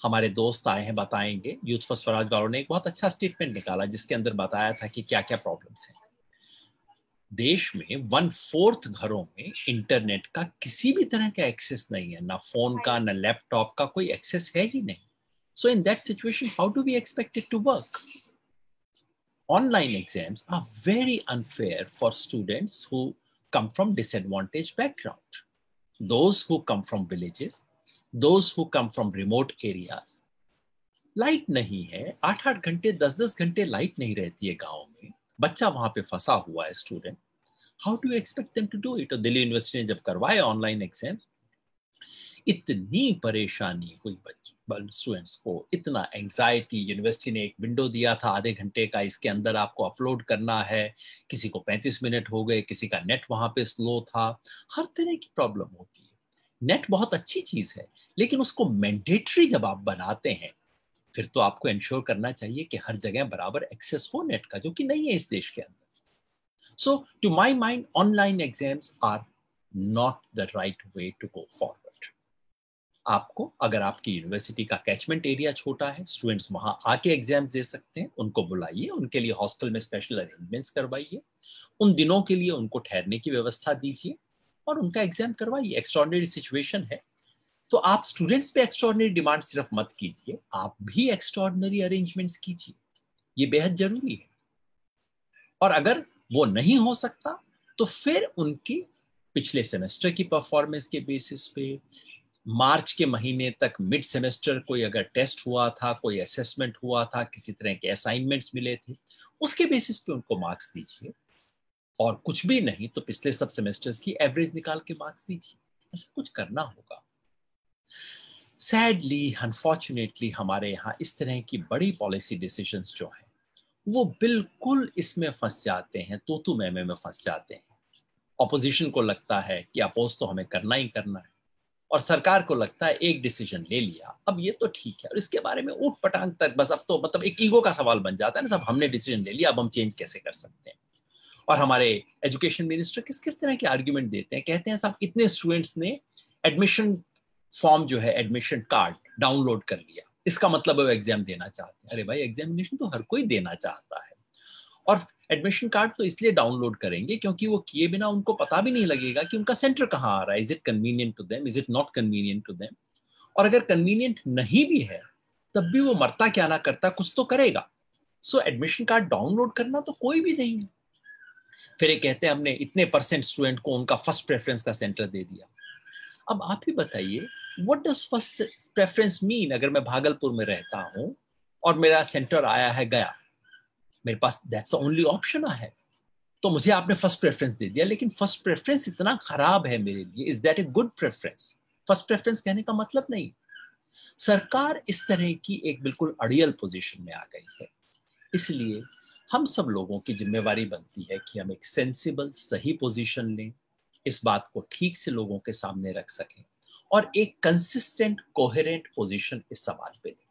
हमारे दोस्त आए हैं, बताएंगे। यूथ फॉर स्वराज वालों ने एक बहुत अच्छा स्टेटमेंट निकाला जिसके अंदर बताया था कि क्या क्या प्रॉब्लम्स हैं। देश में 1/4 घरों में इंटरनेट का किसी भी तरह का एक्सेस नहीं है, ना फोन का, ना लैपटॉप का, कोई एक्सेस है ही नहीं। So in that situation, how do we expect it to work? Online exams are very unfair for students who come from disadvantaged background. Those who come from villages, those who come from remote areas. Light नहीं है, 8-8 घंटे 10-10 घंटे light नहीं रहती है गांव में, बच्चा वहां पे फंसा हुआ है student. How do expect them to do it? और दिल्ली यूनिवर्सिटी ने जब करवाए ऑनलाइन एग्जाम, इतनी परेशानी हुई स्टूडेंट्स को, इतना एंजाइटी। यूनिवर्सिटी ने एक विंडो दिया था आधे घंटे का, इसके अंदर आपको अपलोड करना है। किसी को 35 मिनट हो गए, किसी का नेट वहां पे स्लो था। हर तरह की प्रॉब्लम होती है। नेट बहुत अच्छी चीज है, लेकिन उसको मैंडेटरी जब आप बनाते हैं, फिर तो आपको इंश्योर करना चाहिए कि हर जगह बराबर एक्सेस हो नेट का, जो कि नहीं है इस देश के अंदर। So to my mind, online exams are not the right way to go forward. आपको, अगर आपकी यूनिवर्सिटी का कैचमेंट एरिया छोटा है, स्टूडेंट्स वहां आके एग्जाम्स दे सकते हैं, उनको बुलाइए, उनके लिए हॉस्टल में स्पेशल अरेंजमेंट्स करवाइए, उन दिनों के लिए उनको ठहरने की व्यवस्था दीजिए और उनका एग्जाम करवाइए। एक्स्ट्राऑर्डिनरी सिचुएशन है तो आप स्टूडेंट्स पे एक्स्ट्राऑर्डिनरी डिमांड सिर्फ मत कीजिए, आप भी एक्स्ट्राऑर्डिनरी अरेंजमेंट्स कीजिए। ये बेहद जरूरी है। और अगर वो नहीं हो सकता तो फिर उनकी पिछले सेमेस्टर की परफॉर्मेंस के बेसिस पे, मार्च के महीने तक मिड सेमेस्टर कोई अगर टेस्ट हुआ था, कोई असेसमेंट हुआ था, किसी तरह के असाइनमेंट्स मिले थे, उसके बेसिस पे उनको मार्क्स दीजिए। और कुछ भी नहीं तो पिछले सब सेमेस्टर्स की एवरेज निकाल के मार्क्स दीजिए। ऐसा कुछ करना होगा। सैडली, अनफॉर्चुनेटली, हमारे यहाँ इस तरह की बड़ी पॉलिसी डिसीजंस जो हैं वो बिल्कुल इसमें फंस जाते हैं, तू मैमे में फंस जाते हैं। ऑपोजिशन को लगता है कि अपोज तो हमें करना ही करना है, और सरकार को लगता है एक डिसीजन ले लिया, अब ये तो ठीक है, और इसके बारे में ऊट पटांग तक बस अब तो मतलब एक ईगो का सवाल बन जाता है ना, सब हमने डिसीजन ले लिया, अब हम चेंज कैसे कर सकते हैं। और हमारे एजुकेशन मिनिस्टर किस किस तरह के आर्ग्यूमेंट देते हैं, कहते हैं साहब इतने स्टूडेंट्स ने एडमिशन फॉर्म जो है, एडमिशन कार्ड डाउनलोड कर लिया, इसका मतलब वो एग्जाम देना चाहते हैं। अरे भाई, एग्जामिनेशन तो हर कोई देना चाहता है, और एडमिशन कार्ड तो इसलिए डाउनलोड करेंगे क्योंकि वो किए बिना उनको पता भी नहीं लगेगा कि उनका सेंटर कहाँ आ रहा है। Is it convenient to them, is it not convenient to them? और अगर कन्वीनियंट नहीं भी है तब भी वो मरता क्या ना करता कुछ तो करेगा। सो एडमिशन कार्ड डाउनलोड करना तो कोई भी नहीं है। फिर ये कहते हैं हमने इतने परसेंट स्टूडेंट को उनका फर्स्ट प्रेफरेंस का सेंटर दे दिया। अब आप ही बताइए, what does first preference mean? अगर मैं भागलपुर में रहता हूं और मेरा सेंटर आया है गया, मेरे पास दैट्स द ओनली ऑप्शन है, तो मुझे आपने फर्स्ट प्रेफरेंस दे दिया, लेकिन फर्स्ट प्रेफरेंस इतना खराब है मेरे लिए, is that a good preference? First preference कहने का मतलब नहीं। सरकार इस तरह की एक बिल्कुल अड़ियल पोजीशन में आ गई है। इसलिए हम सब लोगों की जिम्मेवारी बनती है कि हम एक सेंसिबल, सही पोजीशन लें, इस बात को ठीक से लोगों के सामने रख सकें और एक कंसिस्टेंट, कोहेरेंट पोजीशन इस सवाल पे लें।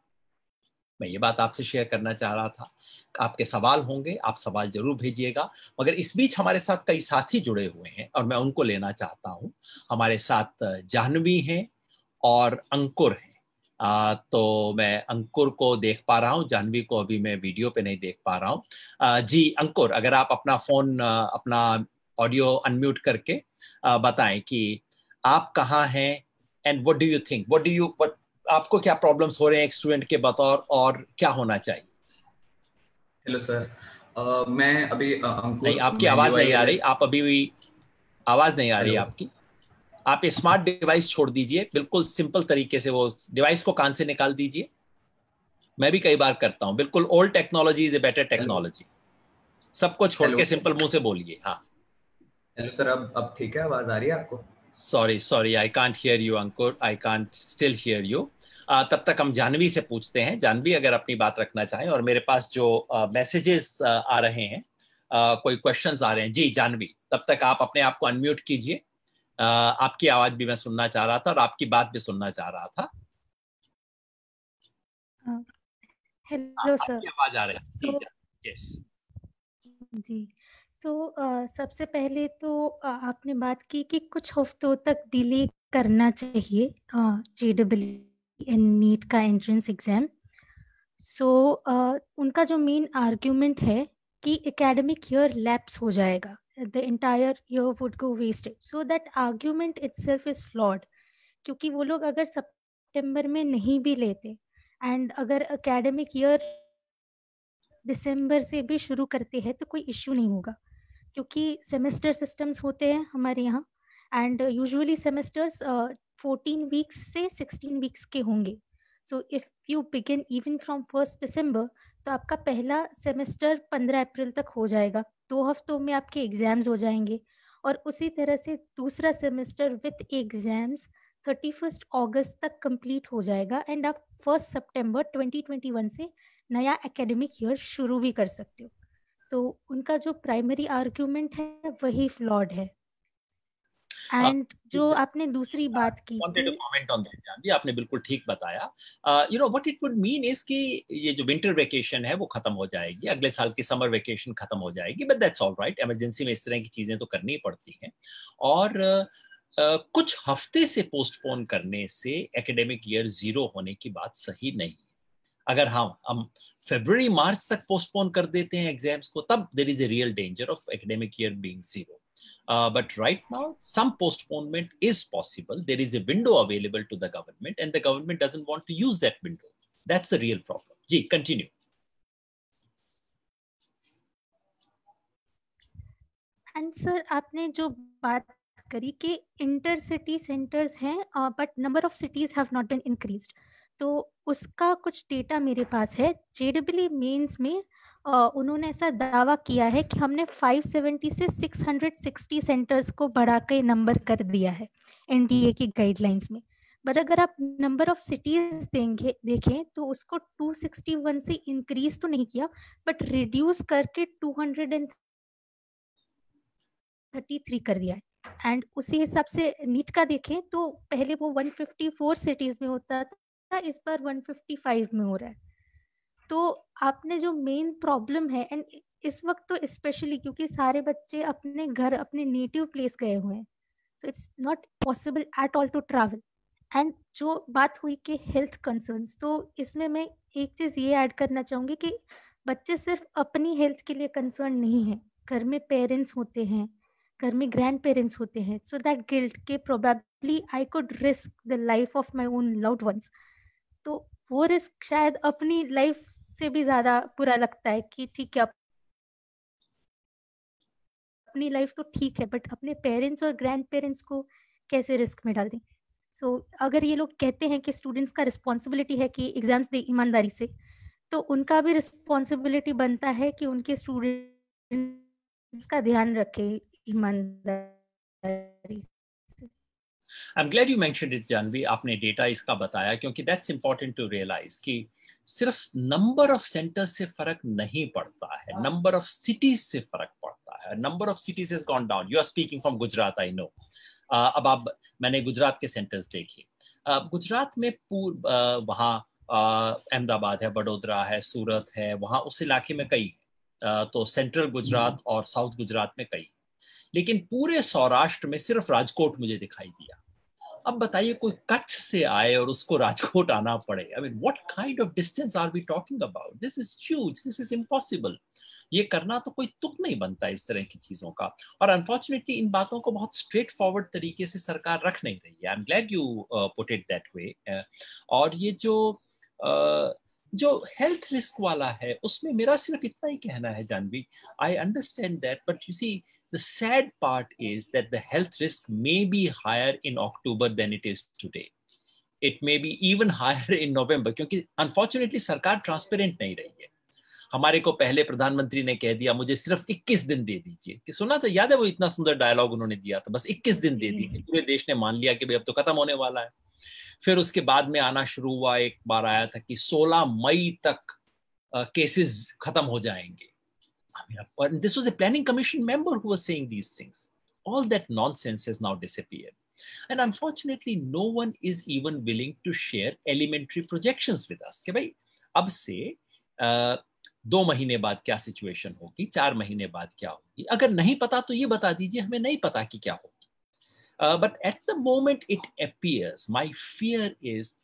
मैं ये बात आपसे शेयर करना चाह रहा था। आपके सवाल होंगे, आप सवाल जरूर भेजिएगा, मगर इस बीच हमारे साथ कई साथी जुड़े हुए हैं और मैं उनको लेना चाहता हूं। हमारे साथ जाह्नवी हैं और अंकुर हैं। तो मैं अंकुर को देख पा रहा हूं, जाह्नवी को अभी मैं वीडियो पे नहीं देख पा रहा हूं। जी अंकुर, अगर आप अपना फोन, अपना ऑडियो अनम्यूट करके बताएं कि आप कहाँ हैं and what do you think, what आपको क्या प्रॉब्लम्स हो रहे हैं एक स्टूडेंट के बतौर, और क्या होना चाहिए? हेलो सर, मैं अभी अंकुर, नहीं, आपकी मैं आवाज नहीं आ रही, UILS। आप अभी भी आवाज नहीं आ रही हेलो। आपकी। आप ये स्मार्ट डिवाइस छोड़ दीजिए, बिल्कुल सिंपल तरीके से वो डिवाइस को कान से निकाल दीजिए। मैं भी कई बार करता हूं, बिल्कुल old technology is a better hello. Technology. सबको छोड़ हेलो। के सिंपल मुंह से बोलिए। हाँ, हेलो सर, अब ठीक है, आवाज आ रही है आपको? Sorry, I can't hear you Ankur, I can't still here you. तब तक हम जाह्नवी से पूछते हैं। जाह्नवी अगर अपनी बात रखना चाहें, और मेरे पास जो मैसेजेस आ रहे हैं, कोई क्वेश्चंस आ रहे हैं। जी जाह्नवी, तब तक आप अपने आप को अनम्यूट कीजिए। आपकी आवाज भी मैं सुनना चाह रहा था और आपकी बात भी सुनना चाह रहा था। Hello sir. आपकी आवाज आ रही है? यस जी, तो सबसे पहले तो आपने बात की कि कुछ हफ्तों तक डिले करना चाहिए जेईई एंड नीट का एंट्रेंस एग्जाम। सो उनका जो मेन आर्ग्यूमेंट है कि एकेडमिक ईयर लैप्स हो जाएगा, the entire year would go wasted. So that argument itself is flawed, क्योंकि वो लोग अगर सितंबर में नहीं भी लेते एंड अगर एकेडमिक ईयर दिसंबर से भी शुरू करते हैं तो कोई इश्यू नहीं होगा, क्योंकि सेमेस्टर सिस्टम्स होते हैं हमारे यहाँ एंड यूजुअली सेमेस्टर्स 14 वीक्स से 16 वीक्स के होंगे। So if you begin even from 1 दिसंबर तो आपका पहला सेमेस्टर 15 अप्रैल तक हो जाएगा, 2 हफ्तों में आपके एग्ज़ाम्स हो जाएंगे। और उसी तरह से दूसरा सेमेस्टर विथ एग्ज़ाम्स 31 अगस्त तक कंप्लीट हो जाएगा एंड आप 1 सितंबर 2021 से नया एकेडमिक ईयर शुरू भी कर सकते हो। तो उनका जो प्राइमरी आर्ग्यूमेंट है वही फ्लॉड है। एंड जो आपने दूसरी बात की wanted to comment on that, Janvi, आपने बिल्कुल ठीक बताया। You know what it would mean is कि ये जो विंटर वेकेशन है वो खत्म हो जाएगी, अगले साल की समर वेकेशन खत्म हो जाएगी, but that's all right. Emergency में इस तरह की चीजें तो करनी पड़ती हैं और कुछ हफ्ते से पोस्टपोन करने से एकेडमिक ईयर 0 होने की बात सही नहीं। अगर हम फरवरी मार्च तक पोस्टपोन कर देते हैं एग्जाम्स को, तब there is a real danger of academic year being 0. But right now, some postponement is possible. There is a window available to the government, and the government doesn't want to use that window. That's the real problem. Ji, continue. And sir, आपने जो बात करी कि intercity centres हैं but number of cities have not been increased, तो उसका कुछ data मेरे पास है। जेईई मेंस में उन्होंने ऐसा दावा किया है कि हमने 570 से 660 सेंटर्स को बढ़ा के नंबर कर दिया है एनडीए की गाइडलाइंस में। बट अगर आप नंबर ऑफ सिटीज देखें तो उसको 261 से इंक्रीज तो नहीं किया, बट रिड्यूस करके 233 कर दिया है। एंड उसी हिसाब से नीट का देखें तो पहले वो 154 सिटीज में होता था, इस बार 155 में हो रहा है। तो आपने जो मेन प्रॉब्लम है, एंड इस वक्त तो स्पेशली क्योंकि सारे बच्चे अपने घर, अपने नेटिव प्लेस गए हुए हैं, so it's not possible at all to travel. And जो बात हुई कि हेल्थ कंसर्न्स, तो इसमें मैं एक चीज़ ये ऐड करना चाहूँगी कि बच्चे सिर्फ अपनी हेल्थ के लिए कंसर्न नहीं है, घर में पेरेंट्स होते हैं, घर में ग्रैंड पेरेंट्स होते हैं, सो दैट गिल्ट के probably I could risk the life of my own loved ones. तो वो रिस्क शायद अपनी लाइफ से भी ज्यादा बुरा लगता है कि ठीक है अपनी लाइफ तो ठीक है, बट अपने पेरेंट्स और ग्रैंड पेरेंट्स को कैसे रिस्क में डाल दें। सो अगर ये लोग कहते हैं कि स्टूडेंट्स का रिस्पॉन्सिबिलिटी है कि एग्जाम्स दे ईमानदारी से, तो उनका भी रिस्पॉन्सिबिलिटी बनता है कि उनके स्टूडेंट्स का ध्यान रखे ईमानदारी से। I'm glad you mentioned it, Janvi, आपने डेटा इसका बताया, क्योंकि that's important to realize कि सिर्फ नंबर ऑफ सेंटर्स से फर्क नहीं पड़ता है, नंबर ऑफ सिटीज से फर्क पड़ता है। Number of cities has gone down. You are speaking from Gujarat, I know. अब मैंने गुजरात के सेंटर्स देखे। गुजरात में वहाँ अहमदाबाद है, बड़ोदरा है, सूरत है, वहाँ उस इलाके में कई, तो सेंट्रल गुजरात और साउथ गुजरात में कई, लेकिन पूरे सौराष्ट्र में सिर्फ राजकोट मुझे दिखाई दिया। अब बताइए, कोई कच्छ से आए और उसको राजकोट आना पड़े, I mean what kind of distance are we talking about? This is huge, this is impossible. ये करना तो कोई तुक नहीं बनता इस तरह की चीजों का, और अनफॉर्चुनेटली इन बातों को बहुत स्ट्रेट फॉरवर्ड तरीके से सरकार रख नहीं रही है। I am glad you put it that way. और ये जो हेल्थ रिस्क वाला है, उसमें मेरा सिर्फ इतना ही कहना है Janvi, I understand that, but you see the sad part is that the health risk may be higher in October than it is today. It may be even higher in November, क्योंकि unfortunately सरकार transparent नहीं रही है। हमारे को पहले प्रधानमंत्री ने कह दिया मुझे सिर्फ 21 दिन दे दीजिए, कि सुना था, याद है वो इतना सुंदर डायलॉग उन्होंने दिया था, बस 21 दिन दे दीजिए। पूरे देश ने मान लिया कि भाई अब तो खत्म होने वाला है। फिर उसके बाद में आना शुरू हुआ, एक बार आया था कि 16 मई तक केसेस खत्म हो जाएंगे। And this was a planning commission member who was saying these things. all that nonsense has now disappeared. And unfortunately, no one is even willing to share elementary projections with us. कि भाई अब से 2 महीने बाद क्या situation होगी, 4 महीने बाद क्या होगी. अगर नहीं पता तो ये बता दीजिए, हमें नहीं पता कि क्या होगी. But at the moment it appears, my fear is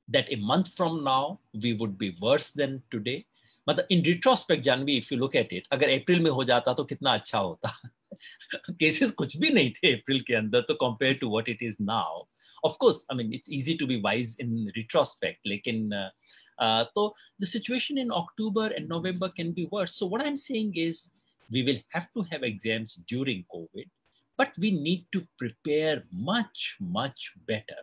that a month from now we would be worse than today. मतलब in retrospect, Janvi, if you look at it, अगर अप्रैल में हो जाता तो कितना अच्छा होता. केसेस कुछ भी नहीं थे अप्रैल के अंदर तो compare to what it is now. Of course I mean it's easy to be wise in retrospect, लेकिन तो the situation in October and November can be worse. So what I am saying is we will have to have exams during Covid, but we need to prepare much much better.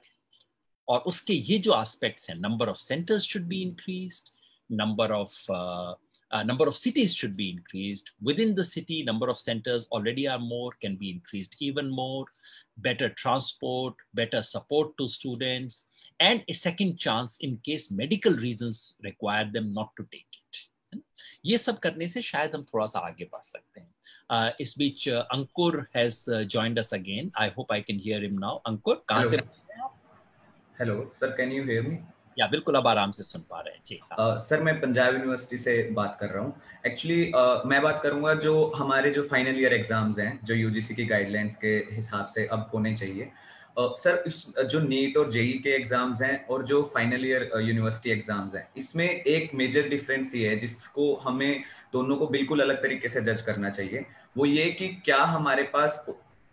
और उसके ये जो aspects हैं, number of centres should be increased, number of cities should be increased. Within the city, number of centers already are more, can be increased even more. Better transport, better support to students, and a second chance in case medical reasons require them not to take it. ये सब करने से शायद हम थोड़ा सा आगे बढ़ सकते हैं. इस बीच अंकुर has joined us again. I hope I can hear him now. अंकुर, कहाँ से? Hello sir, can you hear me? या बिल्कुल, अब आराम से सुन पा रहे हैं जी. सर मैं पंजाब यूनिवर्सिटी से बात कर रहा हूँ. एक्चुअली मैं बात करूंगा जो हमारे जो फाइनल ईयर एग्जाम्स हैं, जो यूजीसी की गाइडलाइंस के हिसाब से अब होने चाहिए. सर इस जो नीट और जेई के एग्जाम्स हैं और जो फाइनल ईयर यूनिवर्सिटी एग्जाम्स हैं, इसमें एक मेजर डिफरेंस ये है जिसको हमें दोनों को बिल्कुल अलग तरीके से जज करना चाहिए. वो ये कि क्या हमारे पास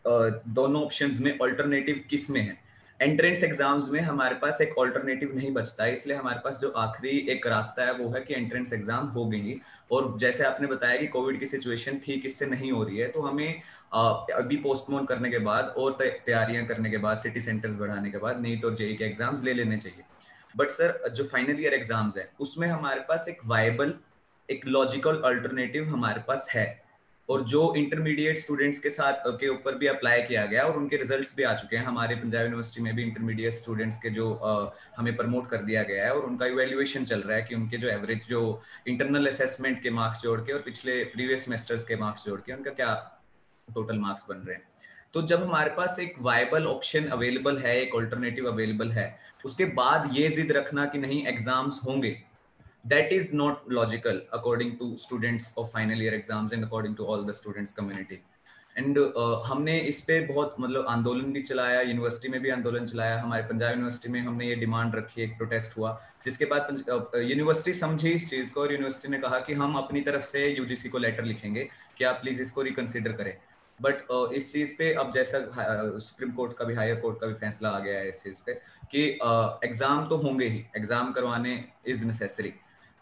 दोनों ऑप्शंस में ऑल्टरनेटिव किस में है. एंट्रेंस एग्जाम्स में हमारे पास एक ऑल्टरनेटिव नहीं बचता है, इसलिए हमारे पास जो आखिरी एक रास्ता है वो है कि एंट्रेंस एग्जाम हो गई. और जैसे आपने बताया कि कोविड की सिचुएशन ठीक इससे नहीं हो रही है, तो हमें अभी पोस्टपोन करने के बाद और तैयारियां करने के बाद, सिटी सेंटर्स बढ़ाने के बाद नीट और जेई के एग्जाम्स ले लेने चाहिए. बट सर जो फाइनल ईयर एग्जाम्स है उसमें हमारे पास एक वायबल, एक लॉजिकल अल्टरनेटिव हमारे पास है, और जो इंटरमीडिएट स्टूडेंट्स के साथ के ऊपर भी अप्लाई किया गया और उनके रिजल्ट्स भी आ चुके हैं. हमारे पंजाब यूनिवर्सिटी में भी इंटरमीडिएट स्टूडेंट्स के जो हमें प्रमोट कर दिया गया है और उनका इवैल्यूएशन चल रहा है कि उनके जो एवरेज जो इंटरनल असेसमेंट के मार्क्स जोड़ के और पिछले प्रीवियस सेमेस्टर्स के मार्क्स जोड़ के उनका क्या टोटल मार्क्स बन रहे हैं. तो जब हमारे पास एक वायबल ऑप्शन अवेलेबल है, एक ऑल्टरनेटिव अवेलेबल है, उसके बाद ये जिद रखना कि नहीं एग्जाम्स होंगे, that is not logical according to students of final year exams and according to all the students community. And हमने इस पे बहुत मतलब आंदोलन भी चलाया, यूनिवर्सिटी में भी आंदोलन चलाया. हमारे पंजाब यूनिवर्सिटी में हमने ये डिमांड रखी, एक प्रोटेस्ट हुआ, जिसके बाद यूनिवर्सिटी समझी इस चीज़ को और यूनिवर्सिटी ने कहा कि हम अपनी तरफ से यूजीसी को लेटर लिखेंगे कि आप प्लीज़ इसको रिकन्सिडर करें. बट इस चीज़ पे अब जैसा सुप्रीम कोर्ट का भी, हायर कोर्ट का भी फैसला आ गया है इस चीज़ पे कि एग्ज़ाम तो होंगे ही, एग्ज़ाम करवाने इज़ नेसेसरी.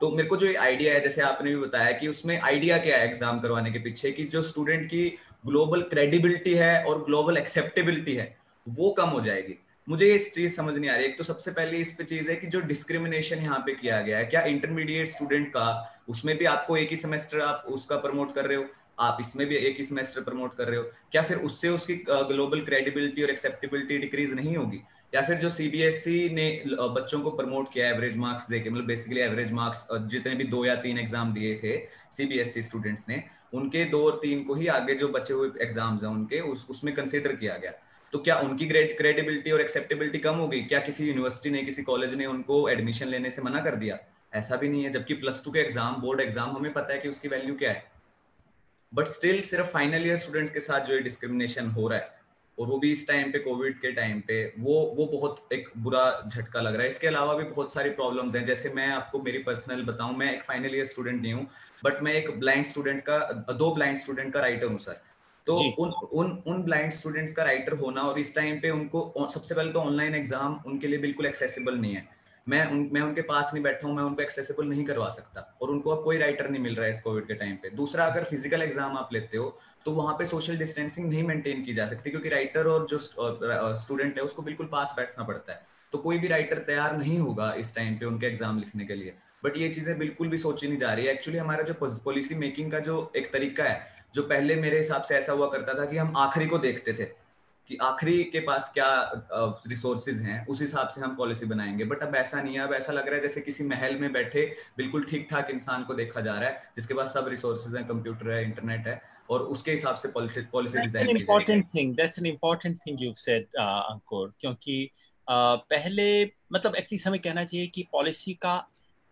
तो मेरे को जो ये आइडिया है, जैसे आपने भी बताया कि उसमें आइडिया क्या है एग्जाम करवाने के पीछे, कि जो स्टूडेंट की ग्लोबल क्रेडिबिलिटी है और ग्लोबल एक्सेप्टेबिलिटी है वो कम हो जाएगी. मुझे इस चीज समझ नहीं आ रही. एक तो सबसे पहले इस पे चीज है कि जो डिस्क्रिमिनेशन यहाँ पे किया गया है, क्या इंटरमीडिएट स्टूडेंट का, उसमें भी आपको एक ही सेमेस्टर आप उसका प्रमोट कर रहे हो, आप इसमें भी एक ही सेमेस्टर प्रमोट कर रहे हो, क्या फिर उससे उसकी ग्लोबल क्रेडिबिलिटी और एक्सेप्टेबिलिटी डिक्रीज नहीं होगी? या फिर जो सीबीएसई ने बच्चों को प्रमोट किया एवरेज मार्क्स देके, मतलब बेसिकली एवरेज मार्क्स जितने भी 2 या 3 एग्जाम दिए थे सीबीएसई स्टूडेंट्स ने, उनके 2 और 3 को ही आगे जो बचे हुए एग्जाम्स हैं उनके उसमें कंसीडर किया गया. तो क्या उनकी क्रेडिबिलिटी और एक्सेप्टेबिलिटी कम हो गई? क्या किसी यूनिवर्सिटी ने, किसी कॉलेज ने उनको एडमिशन लेने से मना कर दिया? ऐसा भी नहीं है. जबकि +2 के एग्जाम, बोर्ड एग्जाम, हमें पता है कि उसकी वैल्यू क्या है. बट स्टिल सिर्फ फाइनल ईयर स्टूडेंट्स के साथ जो डिस्क्रिमिनेशन हो रहा है, और वो भी इस टाइम पे, कोविड के टाइम पे, वो बहुत एक बुरा झटका लग रहा है. इसके अलावा भी बहुत सारी प्रॉब्लम्स हैं. जैसे मैं आपको मेरी पर्सनल बताऊं, मैं एक फाइनल ईयर स्टूडेंट नहीं हूं, बट मैं एक ब्लाइंड स्टूडेंट का, 2 ब्लाइंड स्टूडेंट का राइटर हूं सर. तो उन ब्लाइंड स्टूडेंट्स का राइटर होना, और इस टाइम पे उनको सबसे पहले तो ऑनलाइन एग्जाम उनके लिए बिल्कुल एक्सेसिबल नहीं है. मैं उनके पास नहीं बैठा हूँ, मैं उनको एक्सेसिबल नहीं करवा सकता, और उनको अब कोई राइटर नहीं मिल रहा है इस कोविड के टाइम पे. दूसरा, अगर फिजिकल एग्जाम आप लेते हो तो वहाँ पे सोशल डिस्टेंसिंग नहीं मेंटेन की जा सकती, क्योंकि राइटर और जो स्टूडेंट है उसको बिल्कुल पास बैठना पड़ता है. तो कोई भी राइटर तैयार नहीं होगा इस टाइम पे उनके एग्जाम लिखने के लिए. बट ये चीजें बिल्कुल भी सोची नहीं जा रही है. एक्चुअली हमारा जो पॉलिसी मेकिंग का जो एक तरीका है, जो पहले मेरे हिसाब से ऐसा हुआ करता था कि हम आखिरी को देखते थे कि आखिरी के पास क्या रिसोर्सेज हैं, उस हिसाब से हम पॉलिसी बनाएंगे. बट अब ऐसा नहीं है. अब ऐसा लग रहा है जैसे किसी महल में बैठे बिल्कुल ठीक ठाक इंसान को देखा जा रहा है, जिसके पास सब रिसोर्सेज हैं, कंप्यूटर है, इंटरनेट है, और उसके हिसाब से पॉलिसी That's डिजाइन an की जाएगी। important thing. That's an important thing you've said, अंकुर, क्योंकि पहले मतलब एटलीस्ट हमें कहना चाहिए कि पॉलिसी का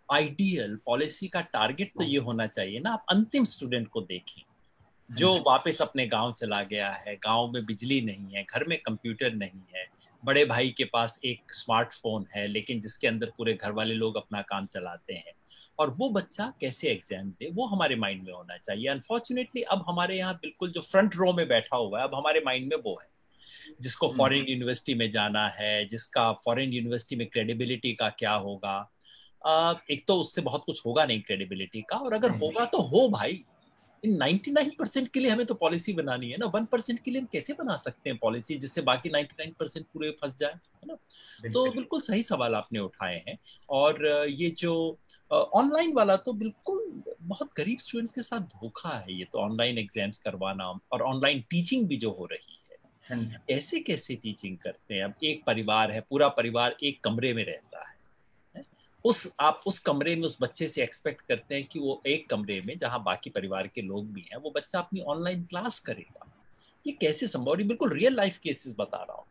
आइडियल, पॉलिसी का टारगेट तो ये होना चाहिए ना, आप अंतिम स्टूडेंट को देखें जो वापस अपने गांव चला गया है, गांव में बिजली नहीं है, घर में कंप्यूटर नहीं है, बड़े भाई के पास एक स्मार्टफोन है लेकिन जिसके अंदर पूरे घर वाले लोग अपना काम चलाते हैं, और वो बच्चा कैसे एग्जाम दे, वो हमारे माइंड में होना चाहिए। अनफॉर्चुनेटली अब हमारे यहाँ बिल्कुल जो फ्रंट रो में बैठा हुआ है, अब हमारे माइंड में वो है जिसको फॉरेन यूनिवर्सिटी में जाना है, जिसका फॉरेन यूनिवर्सिटी में क्रेडिबिलिटी का क्या होगा। एक तो उससे बहुत कुछ होगा नहीं क्रेडिबिलिटी का, और अगर होगा तो हो भाई, इन 99% के लिए हमें तो पॉलिसी बनानी है ना, 1% के लिए हम कैसे बना सकते हैं पॉलिसी जिससे बाकी 99% पूरे फंस जाए, है ना। तो बिल्कुल सही सवाल आपने उठाए हैं। और ये जो ऑनलाइन वाला तो बिल्कुल बहुत गरीब स्टूडेंट्स के साथ धोखा है ये तो, ऑनलाइन एग्जाम्स करवाना और ऑनलाइन टीचिंग भी जो हो रही है, ऐसे कैसे टीचिंग करते हैं। अब एक परिवार है, पूरा परिवार एक कमरे में रहता है, आप उस कमरे में उस बच्चे से एक्सपेक्ट करते हैं कि वो एक कमरे में जहां बाकी परिवार के लोग भी हैं, वो बच्चा अपनी ऑनलाइन क्लास करेगा, ये कैसे संभव। बिल्कुल रियल लाइफ केसेस बता रहा हूँ।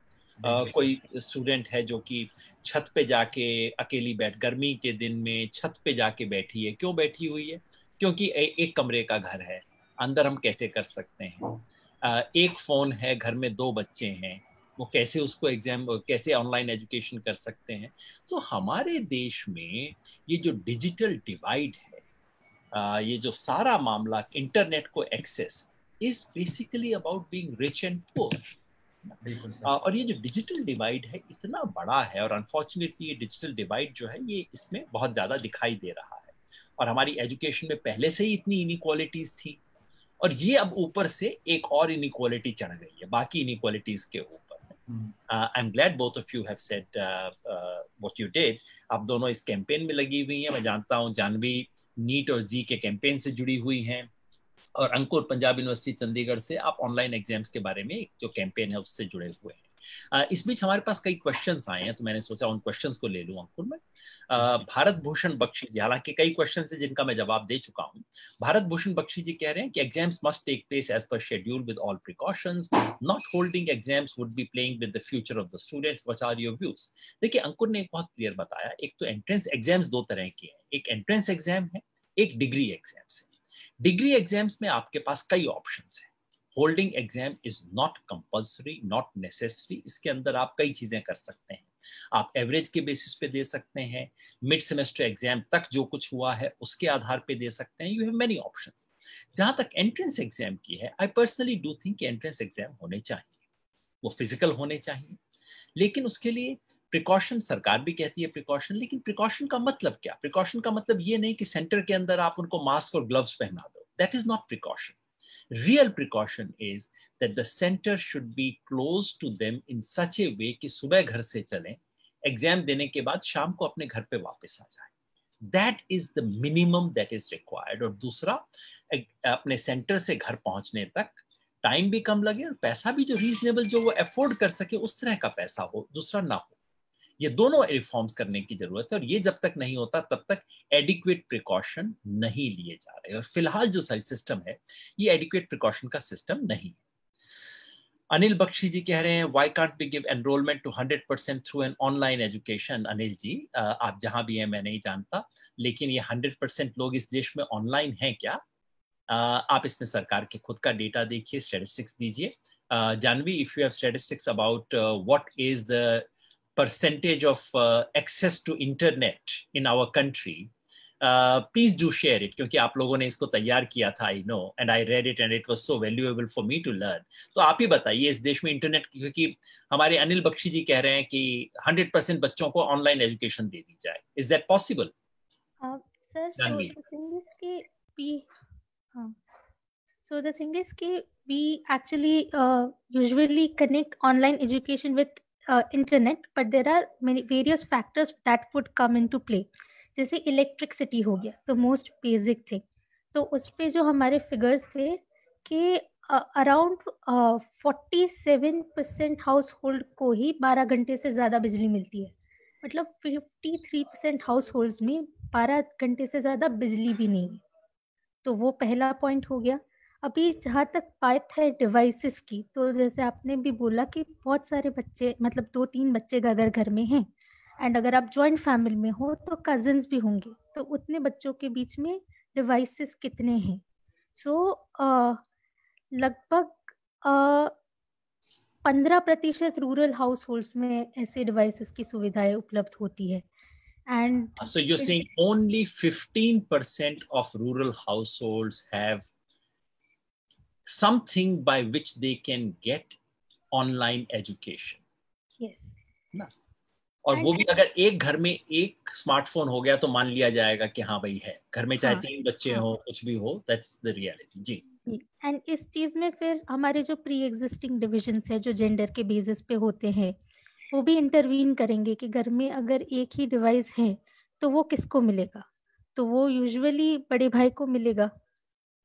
कोई स्टूडेंट है जो कि छत पे जाके अकेली गर्मी के दिन में छत पे जाके बैठी है, क्यों बैठी हुई है, क्योंकि एक कमरे का घर है, अंदर हम कैसे कर सकते हैं। एक फोन है, घर में 2 बच्चे हैं, वो कैसे उसको एग्जाम, कैसे ऑनलाइन एजुकेशन कर सकते हैं। तो हमारे देश में ये जो डिजिटल डिवाइड है, ये जो सारा मामला इंटरनेट को access, is basically about being rich and poor. और ये जो डिजिटल डिवाइड है इतना बड़ा है, और अनफॉर्चुनेटली ये डिजिटल डिवाइड जो है ये इसमें बहुत ज्यादा दिखाई दे रहा है। और हमारी एजुकेशन में पहले से ही इतनी इनइक्वालिटीज थी, और ये अब ऊपर से एक और इनइक्वालिटी चढ़ गई है बाकी इनइक्वालिटीज के ऊपर। I am glad both of you have said what you did. आप दोनों इस कैंपेन में लगी हुई हैं। मैं जानता हूं जानवी नीट और जी के कैंपेन से जुड़ी हुई हैं, और अंकुर पंजाब यूनिवर्सिटी चंडीगढ़ से आप ऑनलाइन एग्जाम्स के बारे में जो कैंपेन है उससे जुड़े हुए हैं। इस बीच हमारे पास कई क्वेश्चंस आए हैं, तो मैंने सोचा उन क्वेश्चंस को ले लूं अंकुर में। भारत भूषण बख्शी जी, हालांकि कई क्वेश्चंस हैं जिनका मैं जवाब दे चुका हूं। भारत भूषण बख्शी जी कह रहे हैं कि exams must take place as per schedule with all precautions, not holding exams would be playing with the future of the students. What are your views. देखिए अंकुर ने एक बहुत क्लियर बताया, एक तो एंट्रेंस एग्जाम्स 2 तरह के हैं, एक एंट्रेंस एग्जाम है, एक डिग्री एग्जाम्स है। डिग्री एग्जाम्स में आपके पास कई ऑप्शंस हैं। Holding exam is not compulsory, not necessary. इसके अंदर आप कई चीजें कर सकते हैं। आप एवरेज के बेसिस पे दे सकते हैं, मिड सेमेस्टर एग्जाम तक जो कुछ हुआ है उसके आधार पे दे सकते हैं। You have many options. जहां तक एंट्रेंस एग्जाम की है, I personally do think entrance exam होने चाहिए, वो फिजिकल होने चाहिए, लेकिन उसके लिए प्रिकॉशन, सरकार भी कहती है प्रिकॉशन, लेकिन प्रिकॉशन का मतलब क्या। प्रिकॉशन का मतलब ये नहीं कि सेंटर के अंदर आप उनको मास्क और ग्लव्स पहना दो, that is not precaution. Real precaution is that the center should be close to them in such a way कि सुबह घर से चलें, एग्जाम देने के बाद शाम को अपने घर पे वापस आ जाए। That is the minimum that is required। और दूसरा, अपने सेंटर से घर पहुंचने तक टाइम भी कम लगे और पैसा भी जो रीजनेबल, जो वो अफोर्ड कर सके उस तरह का पैसा हो, दूसरा ना हो। ये दोनों रिफॉर्म्स करने की जरूरत है, और ये जब तक नहीं होता तब तक एडिक्वेट प्रिकॉशन नहीं लिए जा रहे। और फिलहाल जो सिस्टम है ये एडिक्वेट प्रिकॉशन का सिस्टम नहीं है। अनिल बख्शी जी कह रहे हैं why can't we give enrolment to 100% through an online education. Anil ji, आप जहां भी हैं मैं नहीं जानता, लेकिन ये 100% लोग इस देश में ऑनलाइन हैं क्या? आप इसमें सरकार के खुद का डेटा देखिए, स्टैटिस्टिक्स दीजिए। Janvi, if you have statistics about what is the percentage of access to internet in our country, please do share it, क्योंकि आप लोगों ने इसको तैयार किया था, I know, and I read it and it was so valuable for me to learn। तो आप ही बताइए इस देश में इंटरनेट, क्योंकि हमारे अनिल बख्शी जी कह रहे हैं कि 100% बच्चों को ऑनलाइन एजुकेशन दे दी जाए। Is that possible? Sir, so the thing is कि we so the thing is कि we actually usually connect online education with internet, but there are many various factors that would come into play। जैसे electricity हो गया, तो most basic thing, तो उस पे जो हमारे फिगर्स थे कि अराउंड 47% हाउस होल्ड को ही 12 घंटे से ज़्यादा बिजली मिलती है। मतलब 53% हाउस होल्ड्स में 12 घंटे से ज़्यादा बिजली भी नहीं है। तो वो पहला पॉइंट हो गया। अभी जहाँ तक बात है डिवाइसेस की, तो जैसे आपने भी बोला कि बहुत सारे बच्चे, मतलब 2-3 बच्चे अगर घर में हैं एंड अगर आप जॉइंट फैमिली में हो तो कज़िन्स भी होंगे, तो उतने बच्चों के बीच में डिवाइसेस कितने हैं? सो लगभग 15% रूरल हाउसहोल्ड्स में ऐसे डिवाइसेस की सुविधाएँ उपलब्ध होती है and So you're saying only 15% of rural households have something by which they can get online education. Yes ना, और वो भी अगर एक घर में एक स्मार्टफोन हो गया तो मान लिया जाएगा कि हाँ भाई है, घर में चाहे हाँ, 3 बच्चे हाँ। हो, कुछ भी हो, दैट्स द रियलिटी। जी जी, एंड इस चीज़ में फिर हमारे जो प्री एग्जिस्टिंग डिविजन्स है जो जेंडर के बेसिस पे होते हैं, वो भी इंटरवीन करेंगे कि घर में अगर एक ही डिवाइस है तो वो किसको मिलेगा? तो वो यूजुअली बड़े भाई को मिलेगा।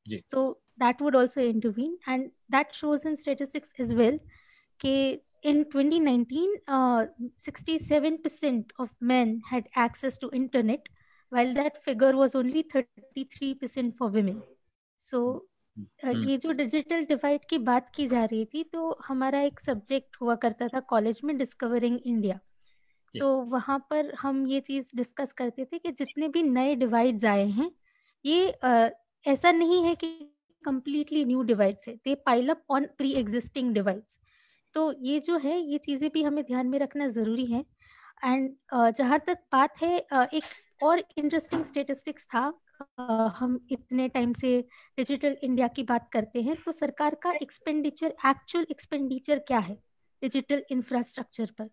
जी So that would also intervene, and that shows in statistics as well कि in 2019 67% of men had access to internet, while that figure was only 33% for women. So ये जो डिजिटल डिवाइड की बात की जा रही थी, तो हमारा एक सब्जेक्ट हुआ करता था कॉलेज में, डिस्कवरिंग इंडिया। तो वहाँ पर हम ये चीज़ डिस्कस करते थे कि जितने भी नए डिवाइड्स आए हैं, ये ऐसा नहीं है कि कंप्लीटली न्यू डिवाइड्स है, they pile up on pre existing divides. तो ये जो है, ये चीज़ें भी हमें ध्यान में रखना ज़रूरी है। एंड जहाँ तक बात है, एक और इंटरेस्टिंग स्टेटिस्टिक्स था। हम इतने टाइम से डिजिटल इंडिया की बात करते हैं, तो सरकार का एक्सपेंडिचर, एक्चुअल एक्सपेंडिचर क्या है डिजिटल इंफ्रास्ट्रक्चर पर?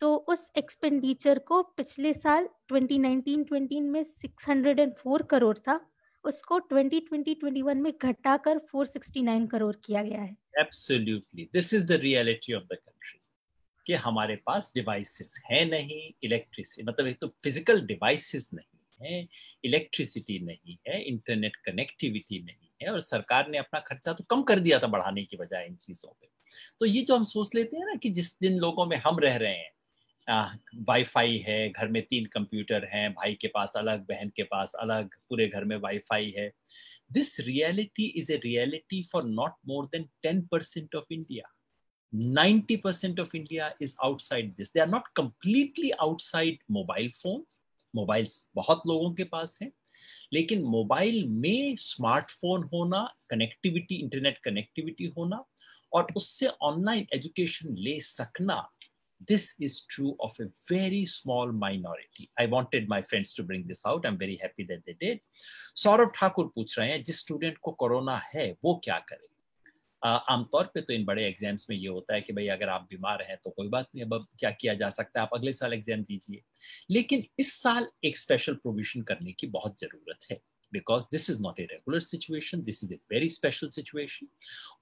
तो उस एक्सपेंडिचर को पिछले साल 2019-20 में 604 करोड़ था, उसको 2020-21 में घटाकर 469 करोड़ किया गया है। Absolutely, this is the reality of the country कि हमारे पास डिवाइसेस है नहीं, इलेक्ट्रिसिटी, मतलब एक तो फिजिकल डिवाइसेस नहीं है, इलेक्ट्रिसिटी नहीं है, इंटरनेट कनेक्टिविटी नहीं है, और सरकार ने अपना खर्चा तो कम कर दिया था बढ़ाने की बजाय इन चीजों पे। तो ये जो हम सोच लेते हैं ना कि जिन लोगों में हम रह रहे हैं, वाईफाई है, घर में 3 कंप्यूटर हैं, भाई के पास अलग, बहन के पास अलग, पूरे घर में वाईफाई है। This reality is a reality for not more than 10% of India. 90% of India is outside this. They are not completely outside mobile phones. Mobiles बहुत लोगों के पास हैं, लेकिन मोबाइल में स्मार्टफोन होना, कनेक्टिविटी, इंटरनेट कनेक्टिविटी होना और उससे ऑनलाइन एजुकेशन ले सकना, this is true of a very small minority. I wanted my friends to bring this out. I'm very happy that they did. Saurabh Thakur पूछ रहे हैं, जिस स्टूडेंट को कोरोना है वो क्या करे? आमतौर पे तो इन बड़े एग्जाम्स में ये होता है कि भाई अगर आप बीमार हैं तो कोई बात नहीं, अब क्या किया जा सकता है, आप अगले साल एग्जाम दीजिए। लेकिन इस साल एक स्पेशल प्रोविजन करने की बहुत जरूरत है, because this is not a regular situation, this is a very special situation.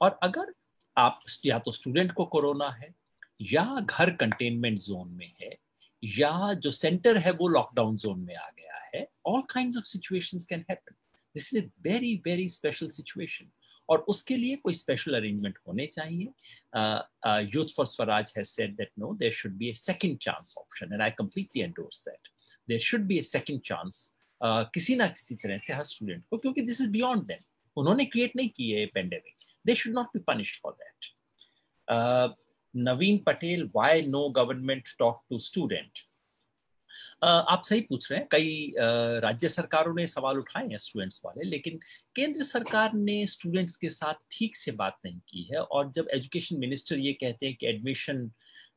और अगर आप या तो स्टूडेंट को कोरोना है, या घर कंटेनमेंट जोन में है, या जो सेंटर है वो लॉकडाउन जोन में आ गया है, all kinds of situations can happen. This is a very very special situation, और उसके लिए कोई स्पेशल अरेंजमेंट होने चाहिए। Youth for Swaraj has said that no, there should be a second chance option, and I completely endorse that. There should be a second chance किसी ना किसी तरह से हर स्टूडेंट को, क्योंकि दिस इज बियॉन्ड देम, उन्होंने क्रिएट नहीं की है pandemic, they should not be punished for that. Naveen Patel, why no government talk to student? आप सही पूछ रहे हैं, कई राज्य सरकारों ने सवाल उठाए हैं स्टूडेंट्स वाले, लेकिन केंद्र सरकार ने स्टूडेंट्स के साथ ठीक से बात नहीं की है। और जब एजुकेशन मिनिस्टर ये कहते हैं कि एडमिशन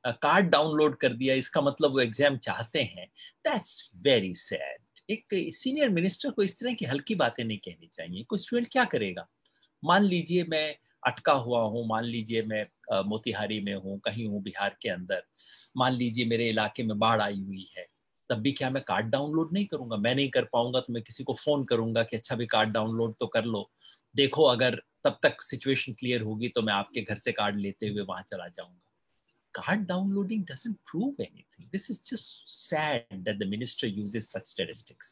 कार्ड डाउनलोड कर दिया, इसका मतलब वो एग्जाम चाहते हैं, दैट्स वेरी सैड। एक सीनियर मिनिस्टर को इस तरह की हल्की बातें नहीं कहनी चाहिए। कोई स्टूडेंट क्या करेगा? मान लीजिए मैं अटका हुआ हूँ, मान लीजिए मैं मोतिहारी में हूँ, कहीं हूँ बिहार के अंदर, मान लीजिए मेरे इलाके में बाढ़ आई हुई है, तब भी क्या मैं कार्ड डाउनलोड नहीं करूंगा? मैं नहीं कर पाऊंगा तो मैं किसी को फोन करूंगा कि अच्छा भी कार्ड डाउनलोड तो कर लो, देखो अगर तब तक सिचुएशन क्लियर होगी तो मैं आपके घर से कार्ड लेते हुए वहां चला जाऊंगा। Card downloading doesn't prove anything. This is just sad that the minister uses such statistics.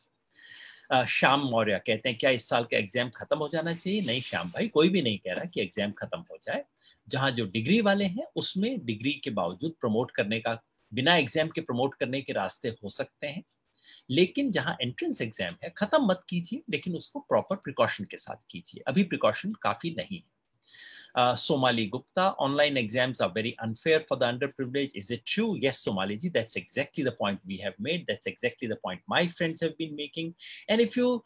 Shyam Maurya कहते हैं, क्या इस साल का एग्जाम खत्म हो जाना चाहिए? नहीं श्याम भाई, कोई भी नहीं कह रहा कि एग्जाम खत्म हो जाए। जहां जो डिग्री वाले हैं उसमें डिग्री के बावजूद प्रमोट करने का, बिना एग्जाम के प्रमोट करने के रास्ते हो सकते हैं। लेकिन जहां एंट्रेंस एग्जाम है खत्म मत कीजिए, लेकिन उसको प्रॉपर प्रिकॉशन के साथ कीजिए। अभी प्रिकॉशन काफी नहीं है। Somali Gupta, online exams are very unfair for the underprivileged. Is it true? Yes, Somali ji, that's exactly the point we have made. That's exactly the point my friends have been making. And if you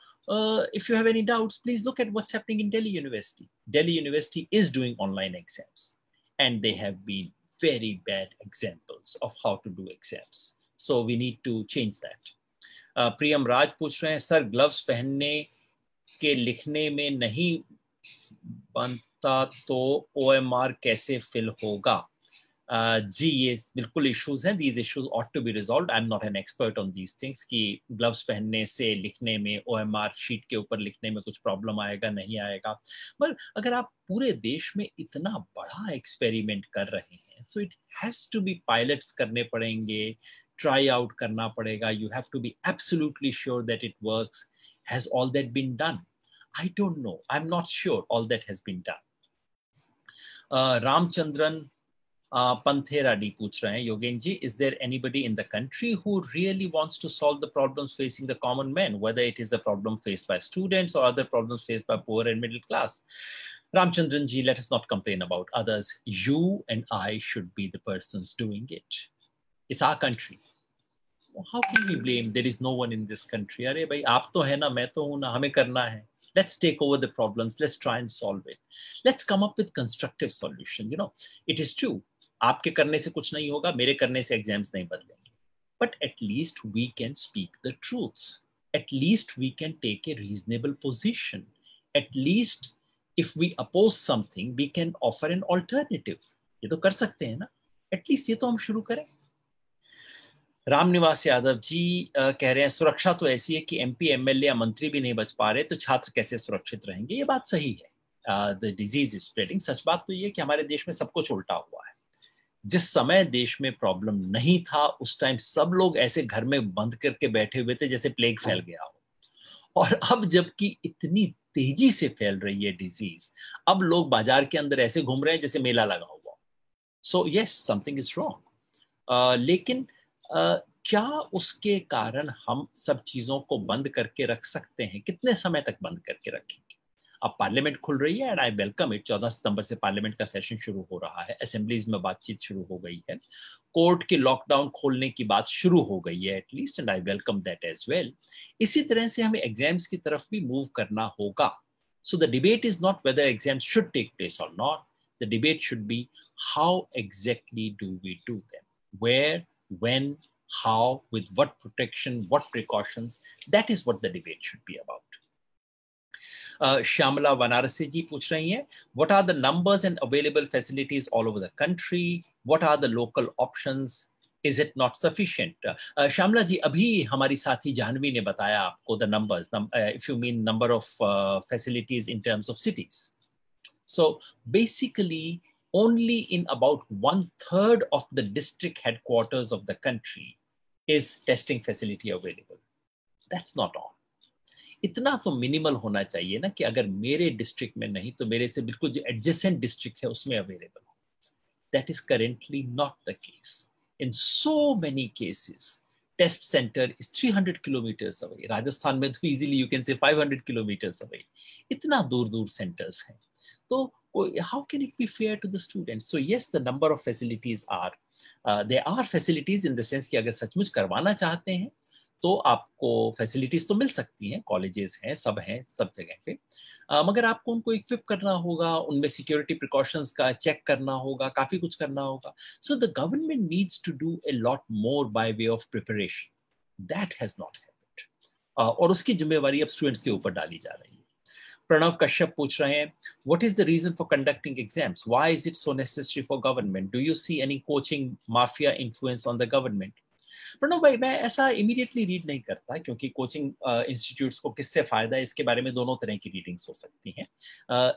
have any doubts, please look at what's happening in Delhi University. Delhi University is doing online exams, and they have been very bad examples of how to do exams. So we need to change that. प्रियम राज पूछ रहे हैं, sir gloves पहनने के लिखने में नहीं बनता तो OMR कैसे फिल होगा? जी ये बिल्कुल इश्यूज हैं. these issues ought to be resolved. I'm not an expert on these things कि ग्लव्स पहनने से लिखने में OMR शीट के ऊपर लिखने में कुछ प्रॉब्लम आएगा नहीं आएगा. पर अगर आप पूरे देश में इतना बड़ा एक्सपेरिमेंट कर रहे हैं, so it has to be pilots करने पड़ेंगे, try out करना पड़ेगा. You have to be absolutely sure that it works. Has all that been done? I don't know. I'm not sure all that has been done. Ramchandran Panthera D पूछ रहे हैं, योगेन जी, is there anybody in the country who really wants to solve the problems facing the common man, whether it is a problem faced by students or other problems faced by poor and middle class? Ramchandran ji, let us not complain about others. You and I should be the persons doing it. It's our country. How can we blame? There is no one in this country. अरे भाई आप तो है ना, मैं तो हूँ ना, हमें करना है. Let's take over the problems. Let's try and solve it. Let's come up with constructive solution. You know, it is true. आपके करने से कुछ नहीं होगा, मेरे करने से एग्जाम्स नहीं बदलेंगे. But at least we can speak the truth. At least we can take a reasonable position. At least if we oppose something, we can offer an alternative. ये तो कर सकते हैं ना. At least ये तो हम शुरू करें. रामनिवास यादव जी कह रहे हैं, सुरक्षा तो ऐसी है कि MP, MLA या मंत्री भी नहीं बच पा रहे, तो छात्र कैसे सुरक्षित रहेंगे? ये बात सही है. The disease is spreading. सच बात तो ये कि हमारे देश में सब कुछ उल्टा हुआ है. जिस समय देश में प्रॉब्लम नहीं था, उस टाइम सब लोग ऐसे घर में बंद करके बैठे हुए थे जैसे प्लेग फैल गया हो. और अब जबकि इतनी तेजी से फैल रही है डिजीज, अब लोग बाजार के अंदर ऐसे घूम रहे हैं जैसे मेला लगा हुआ. So yes, something is wrong. लेकिन क्या उसके कारण हम सब चीजों को बंद करके रख सकते हैं? कितने समय तक बंद करके रखेंगे? अब पार्लियामेंट खुल रही है एंड आई वेलकम इट. 14 सितंबर से पार्लियामेंट का सेशन शुरू हो रहा है. असेंबलीज में बातचीत शुरू हो गई है. कोर्ट के लॉकडाउन खोलने की बात शुरू हो गई है at least, and I welcome that as well. इसी तरह से हमें एग्जाम्स की तरफ भी मूव करना होगा. So the debate is not whether exams should take place और not. The debate should be how exactly do we do them, where, when, how, with what protection, what precautions. That is what the debate should be about. Shamala Vanarasi ji पूछ रही हैं, what are the numbers and available facilities all over the country? What are the local options? Is it not sufficient? Shamala ji, अभी हमारी साथी जानवी ने बताया आपको the numbers, if you mean number of facilities in terms of cities. So basically, only in about 1/3 of the district headquarters of the country is testing facility available. That's not all. इतना तो minimal होना चाहिए ना कि अगर मेरे district में नहीं तो मेरे से बिल्कुल जो एडजेसेंट डिस्ट्रिक्ट है उसमें अवेलेबल हो. That is currently not the case. In so many cases, test center is 300 kilometers away. Rajasthan में तो easily you can say 500 kilometers away. इतना दूर दूर centers हैं. तो how can it be fair to the students? So yes, the number of facilities are, there are facilities in the sense कि अगर सचमुच करवाना चाहते हैं तो आपको फैसिलिटीज तो मिल सकती हैं, कॉलेजेस हैं, सब जगह पे, मगर आपको उनको इक्विप करना होगा, उनमें सिक्योरिटी प्रिकॉशंस का चेक करना होगा, काफी कुछ करना होगा. So the government needs to do a lot more by way of preparation. That has not happened, और उसकी जिम्मेवारी अब स्टूडेंट्स के ऊपर डाली जा रही है. प्रणव कश्यप पूछ रहे हैं, what is the reason for conducting exams? Why is it so necessary for government? Do you see any coaching mafia influence on the government? Pranav भाई, मैं ऐसा इमीडिएटली रीड नहीं करता, क्योंकि कोचिंग इंस्टीट्यूट्स को किससे फायदा है इसके बारे में दोनों तरह की रीडिंग्स हो सकती हैं.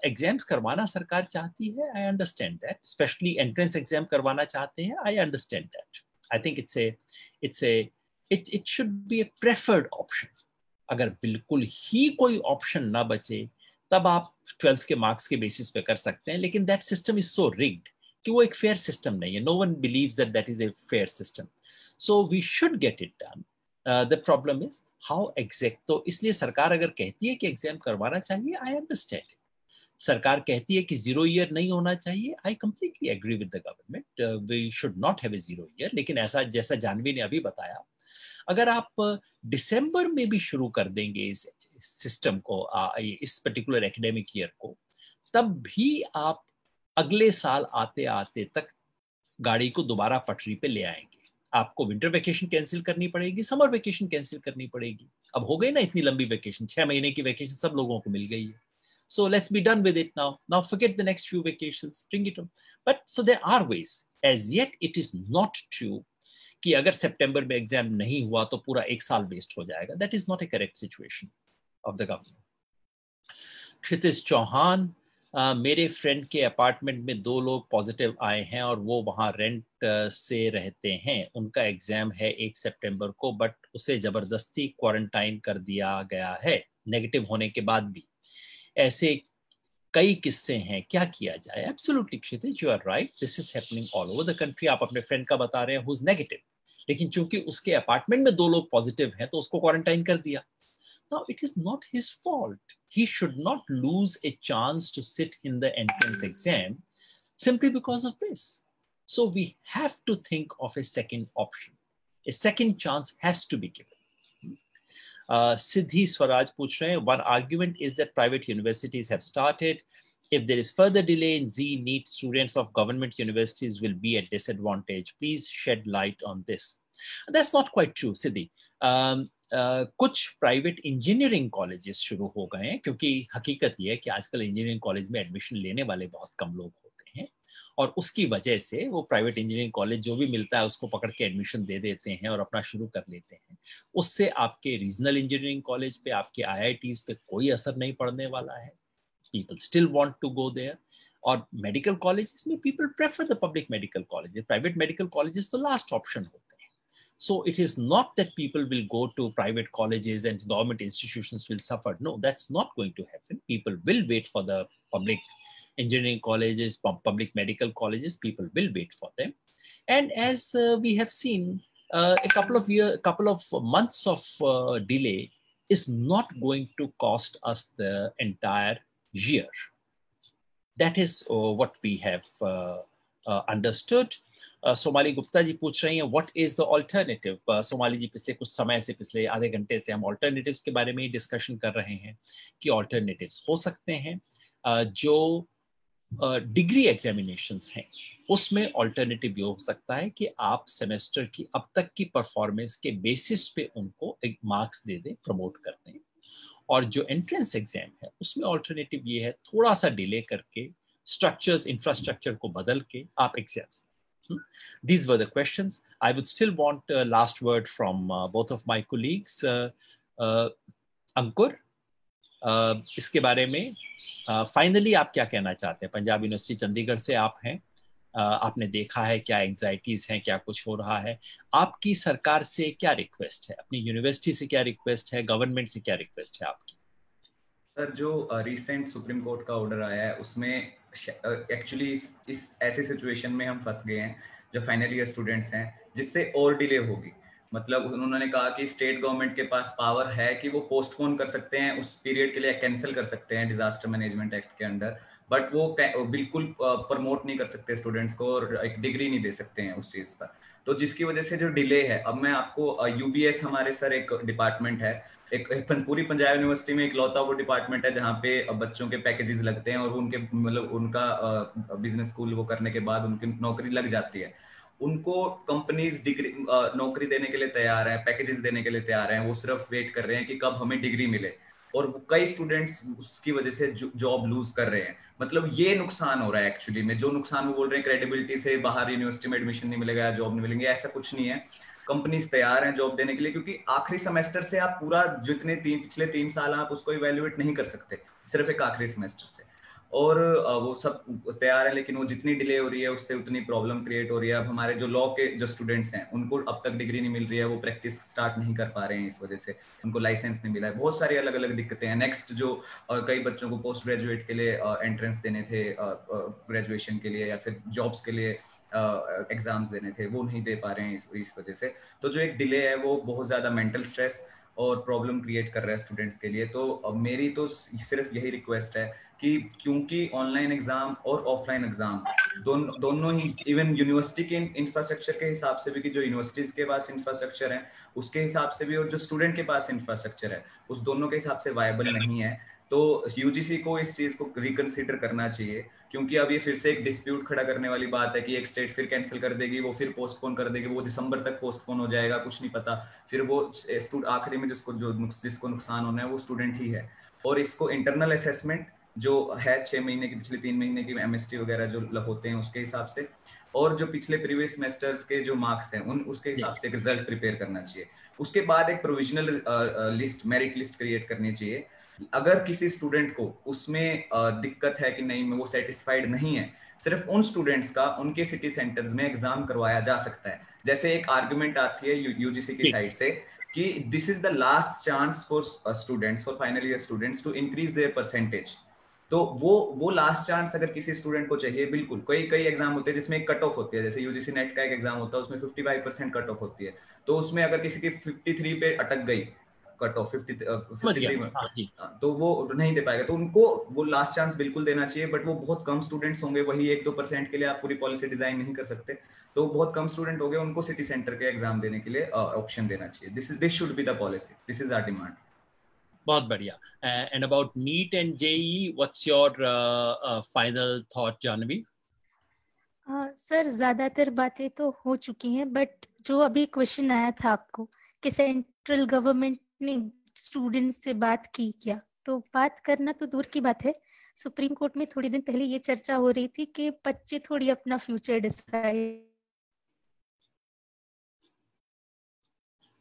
एग्जाम्स करवाना सरकार चाहती है, आई understand that. Specially entrance exam करवाना चाहते हैं, आई understand that. I think it should be A preferred option. अगर बिल्कुल ही कोई ऑप्शन ना बचे तब आप 12th के मार्क्स के बेसिस पे कर सकते हैं, लेकिन that system is so rigged कि वो एक फेयर सिस्टम नहीं है. No one believes that that is a fair system. So we should get it done. The problem is how exact. तो इसलिए सरकार अगर कहती है कि एग्जाम करवाना चाहिए, आई अंडरस्टैंड. सरकार कहती है कि 0 ईयर नहीं होना चाहिए, I completely agree with the government. We should not have a 0 year. लेकिन ऐसा जैसा जानवी ने अभी बताया, अगर आप दिसंबर में भी शुरू कर देंगे इस सिस्टम को, इस पर्टिकुलर एकेडमिक ईयर को, तब भी आप अगले साल आते आते तक गाड़ी को दोबारा पटरी पे ले आएंगे. आपको विंटर वेकेशन कैंसिल करनी पड़ेगी, समर वेकेशन कैंसिल करनी पड़ेगी. अब हो गई ना इतनी लंबी वेकेशन, 6 महीने की वेकेशन सब लोगों को मिल गई है. So let's be done with it now. Now forget the next few vacations, bring it on. But so there are ways. As yet it is not true कि अगर सितंबर में एग्जाम नहीं हुआ तो पूरा एक साल वेस्ट हो जाएगा. That is not a correct situation of the government. क्षितिज चौहान, मेरे फ्रेंड के अपार्टमेंट में 2 लोग पॉजिटिव आए हैं और वो वहाँ रेंट से रहते हैं. उनका एग्जाम है 1 सितंबर को, बट उसे जबरदस्ती क्वारंटाइन कर दिया गया है नेगेटिव होने के बाद भी. ऐसे कई किस्से हैं, क्या किया जाए? Absolutely Kshitij, you are right, this is happening all over the country. आप अपने फ्रेंड का बता रहे हैं हु इज नेगेटिव, लेकिन चूंकि उसके अपार्टमेंट में 2 लोग पॉजिटिव हैं तो उसको क्वारंटाइन कर दिया. Now it is not his fault. He should not lose a chance to sit in the entrance exam simply because of this. So we have to think of a second option. A second chance has to be given. Siddhi Swaraj पूछ रहे हैं, one argument is that private universities have started. If there is further delay in Z, NEET, students of government universities will be at disadvantage. Please shed light on this. That's not quite true, Siddhi. कुछ private engineering colleges शुरू हो गए हैं, क्योंकि हकीकत यह है कि आजकल इंजीनियरिंग कॉलेज में एडमिशन लेने वाले बहुत कम लोग होते हैं, और उसकी वजह से वो प्राइवेट इंजीनियरिंग कॉलेज जो भी मिलता है उसको पकड़ के एडमिशन दे देते हैं और अपना शुरू कर लेते हैं. उससे आपके रीजनल इंजीनियरिंग कॉलेज पे, आपके IITs पे कोई असर नहीं पड़ने वाला है. People still want to go there. और मेडिकल कॉलेजेस में people prefer the public medical colleges. Private medical colleges तो लास्ट ऑप्शन होते हैं. So it is not that people will go to private colleges and government institutions will suffer. No, that's not going to happen. People will wait for the public engineering colleges, public medical colleges. People will wait for them. And as we have seen, a couple of months of delay is not going to cost us the entire year. That is what we have understood. Somali Gupta ji पूछ रही हैं, what is the alternative? Somali ji, पिछले कुछ समय से, पिछले आधे घंटे से हम ऑल्टरनेटिव्स के बारे में ही डिस्कशन कर रहे हैं कि ऑल्टरनेटिव्स हो सकते हैं. जो डिग्री एग्जामिनेशंस हैं उसमें ऑल्टरनेटिव ये हो सकता है कि आप सेमेस्टर की अब तक की परफॉर्मेंस के बेसिस पे उनको एक मार्क्स दे दें, प्रमोट कर दें. और जो एंट्रेंस एग्जाम है उसमें ऑल्टरनेटिव ये है, थोड़ा सा डिले करके स्ट्रक्चर्स, इंफ्रास्ट्रक्चर को बदल के आप exams. These were the questions. I would still want a last word from both of my colleagues. अंकुर, इसके बारे में फाइनली आप क्या कहना चाहते हैं? पंजाब यूनिवर्सिटी चंडीगढ़ से आप हैं, आपने देखा है क्या एंग्जाइटीज हैं, क्या कुछ हो रहा है. आपकी सरकार से क्या रिक्वेस्ट है, अपनी यूनिवर्सिटी से क्या रिक्वेस्ट है, गवर्नमेंट से क्या रिक्वेस्ट है आपकी? सर, जो रिसेंट सुप्रीम कोर्ट का ऑर्डर आया है उसमें एक्चुअली इस ऐसे सिचुएशन में हम फंस गए हैं जो फाइनल ईयर स्टूडेंट्स हैं, जिससे और डिले होगी. मतलब उन्होंने कहा कि स्टेट गवर्नमेंट के पास पावर है कि वो पोस्टपोन कर सकते हैं, उस पीरियड के लिए कैंसिल कर सकते हैं डिजास्टर मैनेजमेंट एक्ट के अंडर, बट वो बिल्कुल प्रमोट नहीं कर सकते स्टूडेंट्स को और एक डिग्री नहीं दे सकते हैं उस चीज पर. तो जिसकी वजह से जो डिले है, अब मैं आपको UBS हमारे सर एक डिपार्टमेंट है, एक पूरी पंजाब यूनिवर्सिटी में इकलौता वो डिपार्टमेंट है जहाँ पे बच्चों के पैकेजेस लगते हैं और उनके मतलब उनका बिजनेस स्कूल वो करने के बाद उनकी नौकरी लग जाती है. उनको कंपनीज डिग्री नौकरी देने के लिए तैयार है, पैकेजेस देने के लिए तैयार हैं, वो सिर्फ वेट कर रहे हैं कि कब हमें डिग्री मिले. और कई स्टूडेंट्स उसकी वजह से जॉब लूज कर रहे हैं. मतलब ये नुकसान हो रहा है एक्चुअली में. जो नुकसान वो बोल रहे हैं क्रेडिबिलिटी से बाहर यूनिवर्सिटी में एडमिशन नहीं मिलेगा, जॉब नहीं मिलेंगे, ऐसा कुछ नहीं है. कंपनीज तैयार हैं जॉब देने के लिए, क्योंकि आखिरी सेमेस्टर से आप पूरा जितने पिछले 3 साल आप उसको इवेल्युएट नहीं कर सकते, सिर्फ एक आखिरी सेमेस्टर से. और वो सब तैयार है, लेकिन वो जितनी डिले हो रही है उससे उतनी प्रॉब्लम क्रिएट हो रही है. अब हमारे जो लॉ के जो स्टूडेंट्स हैं उनको अब तक डिग्री नहीं मिल रही है, वो प्रैक्टिस स्टार्ट नहीं कर पा रहे हैं, इस वजह से उनको लाइसेंस नहीं मिला है. बहुत सारी अलग अलग दिक्कतें हैं. नेक्स्ट जो कई बच्चों को पोस्ट ग्रेजुएट के लिए एंट्रेंस देने थे ग्रेजुएशन के लिए या फिर जॉब्स के लिए, एग्जाम्स देने थे वो नहीं दे पा रहे हैं इस वजह से। तो जो एक डिले है वो बहुत ज़्यादा मेंटल स्ट्रेस और प्रॉब्लम क्रिएट कर रहा है स्टूडेंट्स के लिए। तो मेरी तो सिर्फ यही रिक्वेस्ट है कि क्योंकि ऑनलाइन एग्जाम और ऑफलाइन एग्जाम दोनों ही इवन यूनिवर्सिटी के इंफ्रास्ट्रक्चर के हिसाब से भी, कि जो यूनिवर्सिटीज के पास इंफ्रास्ट्रक्चर है उसके हिसाब से भी, और जो स्टूडेंट के पास इंफ्रास्ट्रक्चर है उस दोनों के हिसाब से वायबल नहीं है। तो यूजीसी को इस चीज को रिकंसीडर करना चाहिए, क्योंकि अब ये फिर से एक डिस्प्यूट खड़ा करने वाली बात है कि एक स्टेट फिर कैंसिल कर देगी, वो फिर पोस्टपोन कर देगी, वो दिसंबर तक पोस्टपोन हो जाएगा, कुछ नहीं पता। फिर वो आखिरी में जिसको नुकसान होना है वो स्टूडेंट ही है। और इसको इंटरनल असेसमेंट जो है 6 महीने की, पिछले 3 महीने की एमएसटी वगैरह जो होते हैं उसके हिसाब से, और जो पिछले प्रीवियस सेमेस्टर्स के जो मार्क्स हैं उसके हिसाब से एक रिजल्ट प्रिपेयर करना चाहिए। उसके बाद एक provisional list, merit list create करनी चाहिए। अगर किसी स्टूडेंट को उसमें दिक्कत है कि नहीं, वो सेटिस्फाइड नहीं है, सिर्फ उन स्टूडेंट्स का उनके सिटी सेंटर्स में एग्जाम करवाया जा सकता है। जैसे एक आर्गुमेंट आती है यूजीसी की साइड से कि this is the last chance for students, for final year students to increase their percentage. तो वो लास्ट चांस अगर किसी स्टूडेंट को चाहिए, बिल्कुल कई एग्जाम होते हैं जिसमें एक कट ऑफ होती है, जैसे यूजीसी नेट का एक एग्जाम होता है उसमें 55% कट ऑफ होती है। तो उसमें अगर किसी की 53 पे अटक गई कट ऑफ 53 में, तो वो नहीं दे पाएगा। तो उनको वो लास्ट चांस बिल्कुल देना चाहिए, बट वो बहुत कम स्टूडेंट्स होंगे, वही 1-2% के लिए आप पूरी पॉलिसी डिजाइन नहीं कर सकते। तो बहुत कम स्टूडेंट हो गए, उनको सिटी सेंटर के एग्जाम देने के लिए ऑप्शन देना चाहिए। This should be the policy, this is our demand. बहुत बढ़िया। And about NEET and JEE, what's your final thought Janvi? Sir ज्यादातर बातें तो हो चुकी हैं, बट जो अभी क्वेश्चन आया था आपको कि सेंट्रल गवर्नमेंट ने स्टूडेंट्स से बात की क्या, तो बात करना तो दूर की बात है। सुप्रीम कोर्ट में थोड़ी दिन पहले ये चर्चा हो रही थी कि बच्चे थोड़ी अपना फ्यूचर डिसाइड।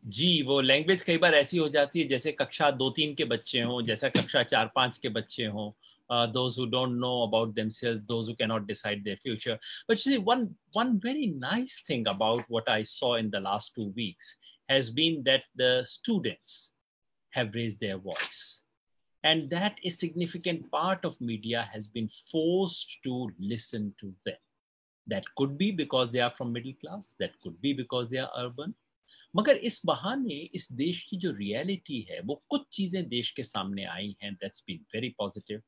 जी, वो लैंग्वेज कई बार ऐसी हो जाती है जैसे कक्षा 2-3 के बच्चे हों, जैसा कक्षा 4-5 के बच्चे हों, those who don't know about themselves, those who cannot decide their future. But see, one very nice thing about what I saw in the last 2 weeks has been that the students have raised their voice. And that a significant part of media has been forced to listen to them. That could be because they are from middle class, that could be because they are urban. मगर इस बहाने इस देश की जो reality है वो कुछ चीजें देश के सामने आई हैं, that's been very positive.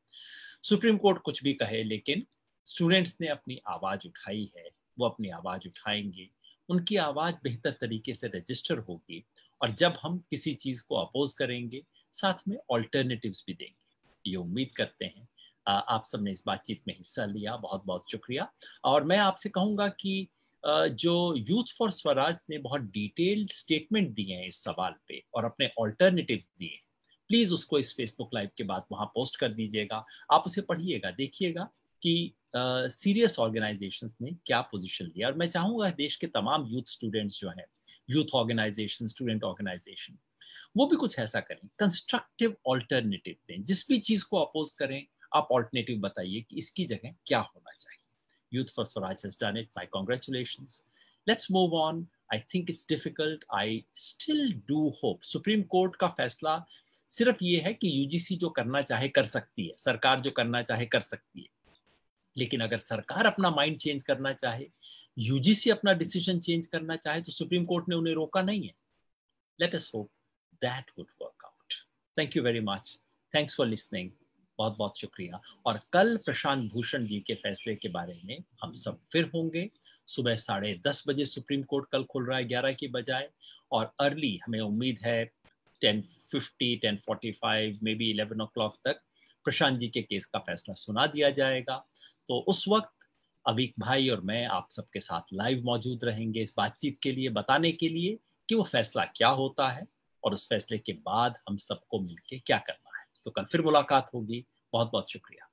Supreme court कुछ भी कहे, लेकिन स्टूडेंट्स ने अपनी आवाज उठाई है, वो अपनी आवाज उठाएंगे, उनकी आवाज बेहतर तरीके से रजिस्टर होगी, और जब हम किसी चीज को अपोज करेंगे साथ में ऑल्टरनेटिव्स भी देंगे। ये उम्मीद करते हैं। आप सबने इस बातचीत में हिस्सा लिया, बहुत बहुत शुक्रिया। और मैं आपसे कहूंगा कि जो यूथ फॉर स्वराज ने बहुत डिटेल्ड स्टेटमेंट दिए हैं इस सवाल पे और अपने ऑल्टरनेटिव्स दिए हैं, प्लीज उसको इस फेसबुक लाइव के बाद वहां पोस्ट कर दीजिएगा। आप उसे पढ़िएगा, देखिएगा कि सीरियस ऑर्गेनाइजेशंस ने क्या पोजीशन लिया। और मैं चाहूंगा देश के तमाम यूथ स्टूडेंट्स जो हैं, यूथ ऑर्गेनाइजेशन, स्टूडेंट ऑर्गेनाइजेशन, वो भी कुछ ऐसा करें, कंस्ट्रक्टिव ऑल्टरनेटिव दें। जिस भी चीज को अपोज करें, आप ऑल्टरनेटिव बताइए कि इसकी जगह क्या होना चाहिए। Youth for Swaraj has done it. My congratulations. Let's move on. I think it's difficult. I still do hope. Supreme Court का फैसला सिर्फ ये है कि यूजीसी जो करना चाहे कर सकती है, सरकार जो करना चाहे कर सकती है। लेकिन अगर सरकार अपना माइंड चेंज करना चाहे, यूजीसी अपना डिसीजन चेंज करना चाहे, तो सुप्रीम कोर्ट ने उन्हें रोका नहीं है। Let us hope that would work out. Thank you very much. Thanks for listening. बहुत बहुत शुक्रिया। और कल प्रशांत भूषण जी के फैसले के बारे में हम सब फिर होंगे। सुबह 10:30 बजे सुप्रीम कोर्ट कल खुल रहा है 11 की बजाय, और अर्ली हमें उम्मीद है 10:50, 10:45, मे बी 11 o'clock तक प्रशांत जी के केस का फैसला सुना दिया जाएगा। तो उस वक्त अवीक भाई और मैं आप सबके साथ लाइव मौजूद रहेंगे इस बातचीत के लिए, बताने के लिए कि वो फैसला क्या होता है और उस फैसले के बाद हम सबको मिलके क्या करना है। तो कल फिर मुलाकात होगी। बहुत बहुत शुक्रिया।